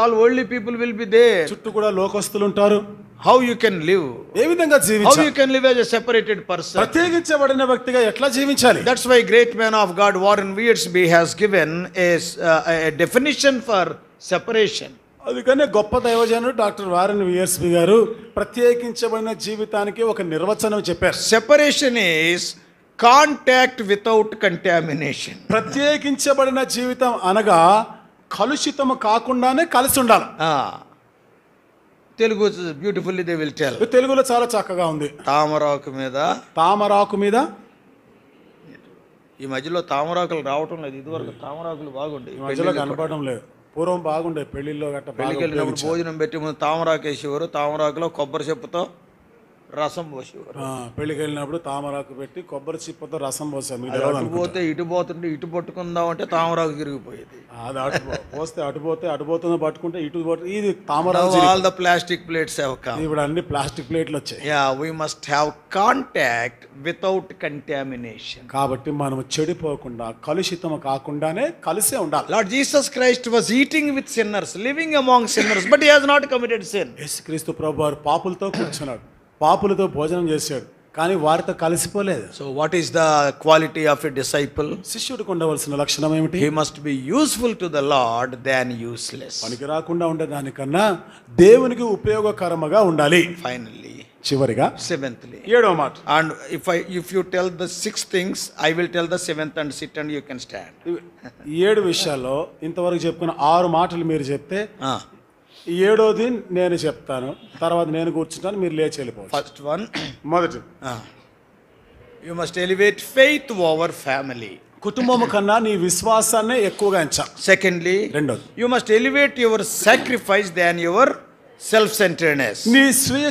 all worldly people will be there. చుట్టూ కూడా లోకస్తులు ఉంటారు. How you can live? ఏ విధంగా How జీవించాలి? you can live as a separated person? ప్రత్యేకించబడిన వ్యక్తిగా ఎట్లా జీవించాలి? That's why great man of God Warren Wiersbe has given a definition for separation. అందుకనే గొప్ప దైవజనుడు డాక్టర్ వారెన్ వియర్స్బీ గారు ప్రత్యేకించబడిన జీవితానికి ఒక నిర్వచనం చెప్పారు. Separation is contact without contamination. ప్రత్యేకించబడిన జీవితం అనగా కలుషితము కాకుండానే కలిసి ఉండాలి. Telugu beautifully they will tell. తెలుగులో చాలా చక్కగా ఉంది. తామరాకు మీద, తామరాకు మీద, ఈ మధ్యలో తామరాకులు రావటం లేదు, ఇదివరకు తామరాకులు బాగుండే, ఈ మధ్యలో కనపడడం లేదు. పూర్వం బాగుండే, పెళ్లిల్లో గట్ట పెళ్ళికి వెళ్ళినప్పుడు భోజనం పెట్టి ముందు తామరాకు వేసేవారు, తామరాకులో కొబ్బరి చెప్పుతో రసం పోసేవారు. పెళ్లికి వెళ్ళినప్పుడు తామరాకు పెట్టి కొబ్బరి చిప్పతో రసం పోసాం. అటు పోతే ఇటు పోతుంటే ఇటు పట్టుకుందాం అంటే తామరాకు తిరిగిపోయేది. అది పోస్తే అటు పోతే అటు పోతుందో పట్టుకుంటే ఇటు ఇది తామరాకు. All the plastic plates have come. ఇప్పుడు అన్ని ప్లాస్టిక్ ప్లేట్లు వచ్చాయి. Yeah, we must have contact without contamination. కాబట్టి మనం చెడిపోకుండా కలుషితం కాకుండానే కలిసే ఉండాలి. Lord Jesus Christ was eating with sinners, living among sinners, but he has not committed sin. యేసుక్రీస్తు ప్రభువారు పాపులతో కూర్చున్నాడు, పాపులతో భోజనం చేశాడు, కానీ వారితో కలిసిపోలేదు. So what is the quality of a disciple? శిష్యుడికి ఉండవలసిన లక్షణం ఏమిటి? He must be useful to the lord than useless. పనికి రాకుండా ఉండేదానికన్నా దేవునికి ఉపయోగకరముగా ఉండాలి. ఫైనల్లీ, చివరిగా, సెవెంత్లీ, 7వ మాట. And if you tell the 6 things, I will tell the 7th and SIT and you can stand. 7 విషయాల్లో ఇంతవరకు చెప్పుకున్న 6 మాటలు మీరు చెప్తే 7వది నేను చెప్తాను, తర్వాత నేను కూర్చుంటాను, మీరు లేచి వెళ్ళిపోవచ్చు. ఫస్ట్ వన్, మొదటి, you must elevate faith over family. కుటుంబం కన్నా నీ విశ్వాసాన్ని ఎక్కువగా ఎంచాలి. సెకండ్లీ, రెండోది, you must elevate your sacrifice than your self centredness. నీ స్వీయ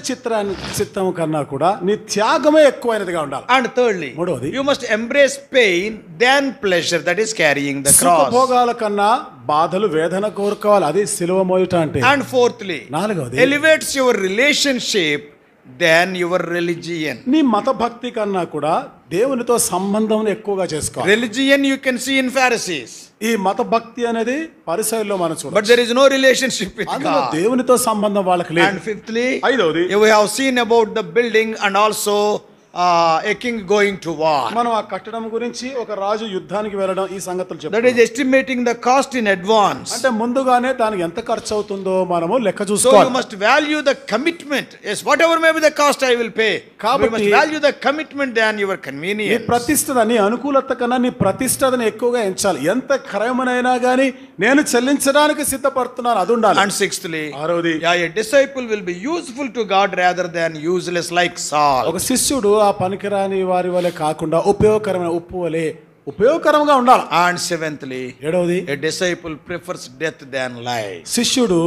చిత్తం కన్నా కూడా నీ త్యాగమే ఎక్కువైనదిగా ఉండాలి. అండ్ థర్డ్లీ, మూడోది, you must embrace pain than pleasure, that is carrying the cross. భోగాల కన్నా బాధలు, వేదన కోరుకోవాలి, అది సిలువ మోయుట అంటే. అండ్ ఫోర్త్లీ, 4వది, elevates your relationship than your religion. నీ మత భక్తి కన్నా కూడా దేవునితో సంబంధం ఎక్కువగా చేసుకోవాలి. Religion you can see in Pharisees. ఈ మత భక్తి అనేది పరిసయ్యుల్లో మనం చూడాలి, but there is no relationship with God. దేవునితో సంబంధం వాళ్ళకి లేదు. అండ్ ఫిఫ్త్లీ, 5వది, you have seen about the building and also a king going to war. మనం ఆ కట్టడం గురించి, ఒక రాజు యుద్ధానికి వెళ్ళడం, ఈ సంగతులు That చెప్తాం. is estimating the cost in advance. అంటే ముందుగానే దానికి ఎంత ఖర్చు అవుతుందో మనము లెక్క So you చూసుకోవాలి. must value the commitment. Yes, whatever may be the cost, I will pay. You must value the commitment than your నీ convenience. ప్రతిష్టత, నీ అనుకూలత కన్నా నీ ప్రతిష్టతను ఎక్కువగా ఎంచాలి. ఎంత ఖరమనైనా కానీ నేను చెల్లించడానికి సిద్ధపడుతున్నాను, అది ఉండాలి. And sixthly, 6వది, yeah, a disciple will be useful to God rather than useless like Saul. ఒక శిష్యుడు ఆ పనికిరాని వారి వలె కాకుండా ఉపయోగకరమైన ఉప్పు వలె ఉపయోగకరంగా ఉండాలి. And seventhly, 7వది, a disciple prefers death than life. శిష్యుడు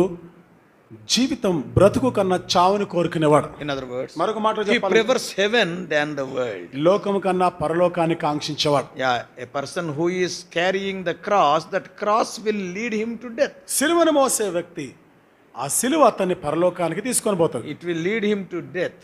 జీవితం బ్రతుకు కన్నా చావుని కోరుకునేవాడు. In other words, మరొక మాట he చెప్పాలి, prefers heaven than the world. లోకము కన్నా పరలోకాన్ని కాంక్షించేవాడు. Yeah, a person who is carrying the cross, that cross will lead him to death. సిలువను మోసే వ్యక్తి, ఆ సిలువ అతన్ని పరలోకానికి తీసుకొని పోతుంది, It will lead him to death.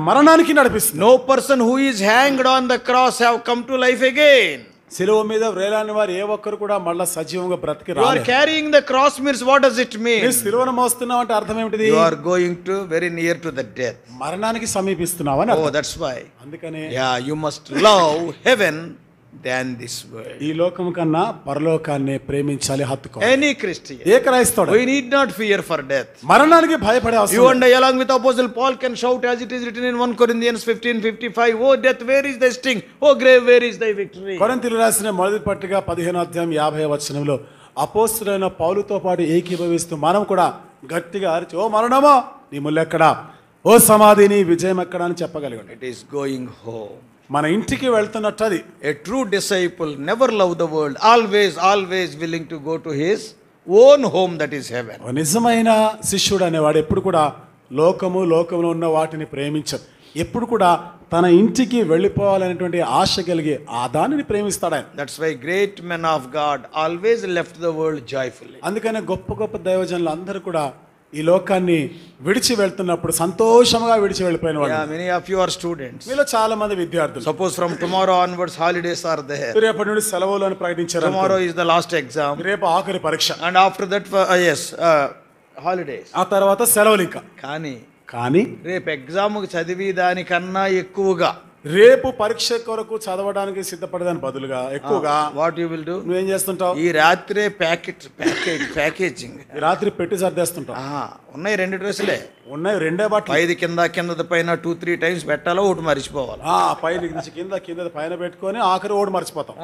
మరణానికి నడిపిస్తుంది. No person who is hanged on the cross have come to life again. సిలువ మీద వేలాని వారు ఏ ఒక్కరు కూడా మళ్ళా సజీవంగా బ్రతికి You are రాలేదు. carrying the cross means what does it mean? నీ సిలువను మోస్తున్నావు అంటే అర్థం ఏమిటిది? You are going to very near to the death. మరణానికి సమీపిస్తున్నావని Oh, అర్థం. that's why. అందుకనే Yeah, you must love heaven than this world. ఈ లోకం కన్నా పరలోకాన్ని ప్రేమించాలి, హత్తుకోవాలి. Any Christian, ఏ క్రైస్తవుడు we need not fear for death. మరణానికి భయపడే You అవసరం and I, along with Apostle Paul, can shout as it is written in 1 Corinthians 15:55, "Oh death, where is thy sting? Oh grave, where is thy victory?" కొరింథీయులకు రాసిన మొదటి పత్రిక 15వ అధ్యాయం 50వ వచనంలో అపోస్తలుడైన పౌలుతో పాటు ఏకీభవిస్తూ మనం కూడా గట్టిగా అరిచి, ఓ మరణమా నీ ముల్లెక్కడా, ఓ సమాధి నీ విజయం ఎక్కడా అని చెప్పగలిగాడు. It is going home. మన ఇంటికి వెళ్తున్నట్టు అది. A true disciple never love the world, always willing to go to his own home, that is heaven. నిజమైన శిష్యుడు అనేవాడు ఎప్పుడు కూడా లోకంలో ఉన్న వాటిని ప్రేమించరు. ఎప్పుడు కూడా తన ఇంటికి వెళ్ళిపోవాలనేటువంటి ఆశ కలిగి ఆ దానిని ప్రేమిస్తాడు ఆయన. That's why great men of God always left the world joyfully. అందుకనే గొప్ప దైవజనులు అందరూ కూడా ఈ లోకాన్ని విడిచి వెళ్తున్నప్పుడు సంతోషంగా విడిచి వెళ్ళిపోయిన వాళ్ళు. Yeah, many of you are students. మీలో చాలా మంది విద్యార్థులు. Suppose from tomorrow onwards holidays are there. రేపటి నుండి సెలవులు అని ప్రకటించారు. Tomorrow is the last exam. రేపు ఆఖరి పరీక్ష. And after that, holidays. ఆ తర్వాత సెలవులు ఇంకా. కానీ రేపు ఎగ్జామ్కి చదివి దానికన్నా ఎక్కువగా రేపు పరీక్ష కొరకు చదవడానికి సిద్ధపడేదాని బదులుగా ఎక్కువగా వాట్ యు విల్ డూ, నువ్వేం చేస్తుంటావు? ఈ రాత్రే ప్యాకేజింగ్ ఈ రాత్రి పెట్టి సర్దేస్తుంటావు. ఉన్నాయి 2 డ్రెస్సులే ఉన్నాయి, 2 బట్టలు. 5 కింద పైన 2-3 టైమ్స్ పెట్టాలో ఒకటి మర్చిపోవాలి. పైన నుంచి కింద పైన పెట్టుకొని ఆఖరి ఓడి మర్చిపోతాం.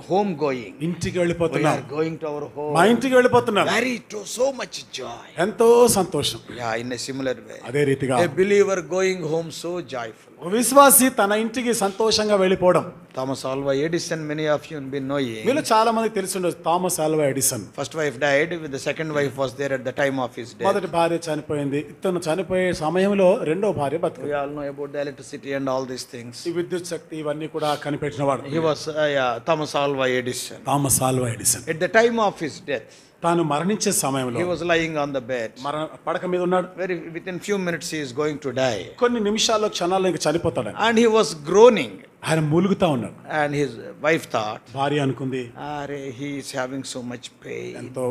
హోమ్ గోయింగ్, ఇంటికి వెళ్ళిపోతున్నాం. గోయింగ్ టు అవర్ హోమ్, మా ఇంటికి వెళ్ళిపోతున్నాం. వెరీ సో మచ్ జాయ్, ఎంతో సంతోషం. ఇన్ ఎ సిమిలర్ వే, అదే రీతిగా a believer going home so joyful. విశ్వాసి తన ఇంటికి సంతోషంగా వెళ్ళిపోవడం. Thomas Alva Edison, many of you been knowing. వీళ్ళు చాలా మందికి తెలిసి ఉండొచ్చు. Thomas Alva Edison first wife died, with the second wife was there at the time of his death. మొదటి భార్య చనిపోయింది. ఇతను చనిపోయే సమయంలో రెండో భార్య బతుకు. We all know about the electricity and all these things. ఈ విద్యుత్ శక్తి ఇవన్నీ కూడా కనిపెట్టినవాడు. He was Thomas Alva Edison. Thomas Alva Edison. At the time of his death, తాను మరణించే సమయంలో he was lying on the bed. పడక మీద ఉన్నాడు. Within few minutes he is going to die. కొన్ని నిమిషాల్లో క్షణాల్లో ఇంకా చనిపోతాడు. And he was groaning. ఆయన మూలుగుతా ఉన్నాడు. And his wife thought, భార్య అనుకుంది, he is having so much pain. ఎంతో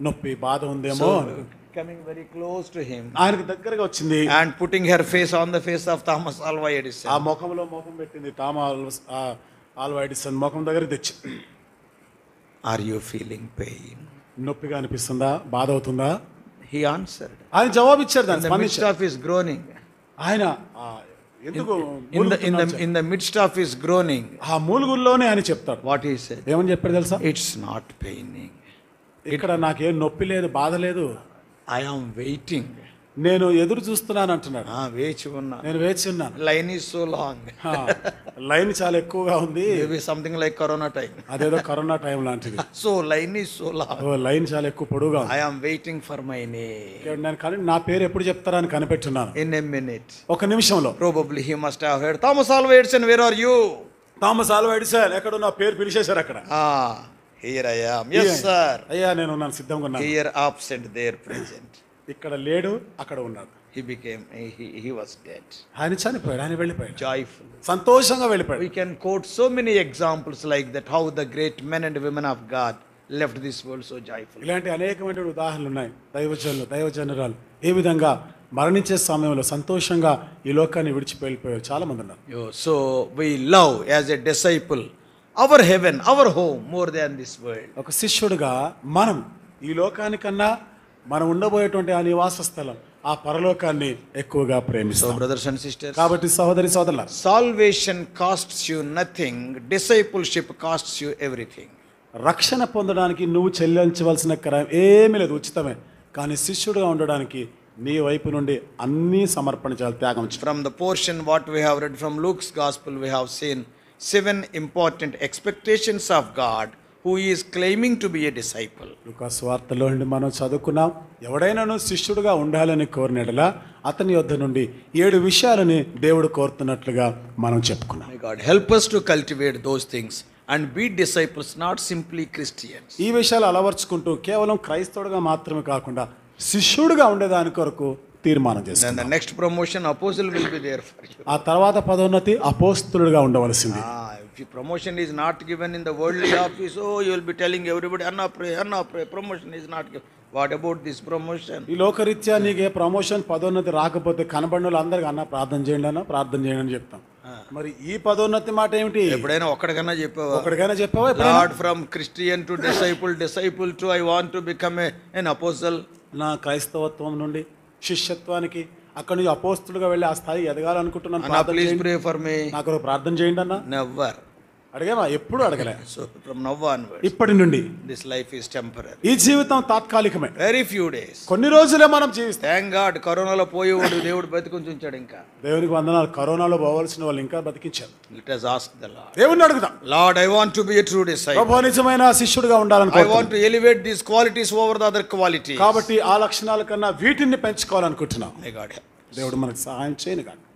నొప్పి బాధ ఉందేమో. Coming very close to him, ఆయనకు దగ్గరగా వచ్చింది. and putting her face on the face of Thomas Alva Edison. ఆ ముఖంలో ముఖం పెట్టింది. థామస్ ఆల్వా ఎడిసన్ ముఖం దగ్గరికి తెచ్చి, Are you feeling pain? నొప్పిగా అనిపిస్తుందా, బాధ అవుతుందా? He answered. ఆయన జవాబు ఇచ్చారు. In the midst of his groaning, ఆయన ఎందుకు in the midst of his groaning, ఆ మూలుగుల్లోనే ఆయన చెప్తాడు. what he said, ఏమని చెప్పాడు తెలుసా? it's not paining. ఇక్కడ నాకేం నొప్పి లేదు, బాధ లేదు. I am waiting. నేను ఎదురు చూస్తున్నాను అంటున్నాడు. వేచి ఉన్నా, నేను వేచి ఉన్నాను. Line is so long. Line చాలా ఎక్కువగా ఉంది. Maybe something like corona time. అదేదో కరోనా టైం లాంటిది. So line is so long. Line చాలా ఎక్కువ పొడుగా ఉంది. I am waiting for my name. నేను కానీ నా పేరు ఎప్పుడు చెప్తారని కనిపెట్టున్నాను. ఇన్ ఎ మినిట్, ఒక నిమిషంలో. Probably he must have heard, Thomas Alva Edison, where are you? Thomas Alva Edison ఎక్కడ నా పేరు పిలిచేశారు అక్కడ. Here I am. yes sir. అయ్యా నేను ఉన్నాను, సిద్ధంగా ఉన్నాను. Here absent, there present. ఇక్కడ లేడు, అక్కడ ఉన్నాడు. He was dead. ఆయన చనిపోయాడు, ఆయన వెళ్ళిపోయాడు. Joyful, సంతోషంగా వెళ్ళిపోయాడు. We can quote so many examples like that, how the great men and women of God left this world so joyful. ఇలాంటి అనేకమైన ఉదాహరణలు ఉన్నాయి. దైవజనురాలు ఏ విధంగా మరణించే సమయంలో సంతోషంగా ఈ లోకాన్ని విడిచిపోయిపోయారు చాలా మంది ఉన్నారు. So we love as a disciple our heaven, our home more than this world. ఒక శిష్యుడిగా మనం ఈ లోకానికన్నా మనం ఉండబోయేటువంటి ఆ నివాస స్థలం, ఆ పరలోకాన్ని ఎక్కువగా ప్రేమిస్తాం. So brothers and sisters, కాబట్టి సహోదరి సోదరులారా, salvation costs you nothing, discipleship costs you everything. రక్షణ పొందడానికి నువ్వు చెల్లించవలసిన క్రయం ఏమీ లేదు, ఉచితమే. కానీ శిష్యుడిగా ఉండడానికి నీ వైపు నుండి అన్ని సమర్పణ చేయాలి, త్యాగం చేయాలి. From the portion what we have read from Luke's gospel, we have seen 7 important expectations of God who is claiming to be a disciple. లూకా సువార్తలో నుండి మనం చదువుకున్నాం, ఎవడైనాను శిష్యుడిగా ఉండాలని కోరినట్లా అతని యొద్ద నుండి 7 విషయాలని దేవుడు కోరుతున్నట్లుగా మనం చెప్పుకున్నాం. May God help us to cultivate those things and be disciples, not simply Christians. ఈ విషయాలు అలవర్చుకుంటూ కేవలం క్రైస్తవుడిగా మాత్రమే కాకుండా శిష్యుడిగా ఉండేదాని కొరకు తీర్మానం చేస్తాం. Then the next promotion, apostle will be there for you. ఆ తర్వాత పదోన్నతి అపోస్తలుడిగా ఉండవలసింది. If promotion is not given in the worldly office, you will be telling everybody, Anna pray, promotion is not given. What about this promotion? ఈ లోకరీత్యా నీకే promotion పదోన్నతి రాకపోతే కనబడిన వాళ్ళు అందరికీ అన్న ప్రార్థన చేయండి అని చెప్తాం. మరి ఈ పదోన్నతి మాట ఏమిటి? ఎప్పుడైనా ఒక్కడికైనా చెప్పావా? ఒక్కడికైనా చెప్పావా? Lord, from Christian to disciple to I want to become an apostle. నా క్రైస్తవత్వం నుండి శిష్యత్వానికి, అక్కడ నుంచి అపోస్తులుగా వెళ్ళి ఆ స్థాయి ఎదగాలనుకుంటున్నాను. Please pray for me. నాకు ప్రార్థన చేయండి అన్న. Never. అడిగామా? ఎప్పుడు అడగలే. So from now onwards, ఇప్పటి నుండి this life is temporary. ఈ జీవితం తాత్కాలికమే, Very few days. కొన్ని రోజులే మనం జీవిస్తాం. Thank God, కరోనాలో పోయేవాడు దేవుడు బతికుంచి ఉంచాడు ఇంకా. దేవునికి వందనాలు. కరోనాలో పోవాల్సిన వాళ్ళు ఇంకా బతికించారు. Let us ask the Lord. దేవుణ్ణి అడుగుదాం. Lord, I want to be a true disciple. ప్రభు నిజమైన శిష్యుడిగా I ఉండాలనుకుంటున్నాను. want to elevate these qualities over the other qualities. కాబట్టి ఆ లక్షణాల కన్నా వీటిని పెంచుకోవాలనుకుంటున్నాం. May God help. దేవుడు మనకు సహాయం చేయను కాదు.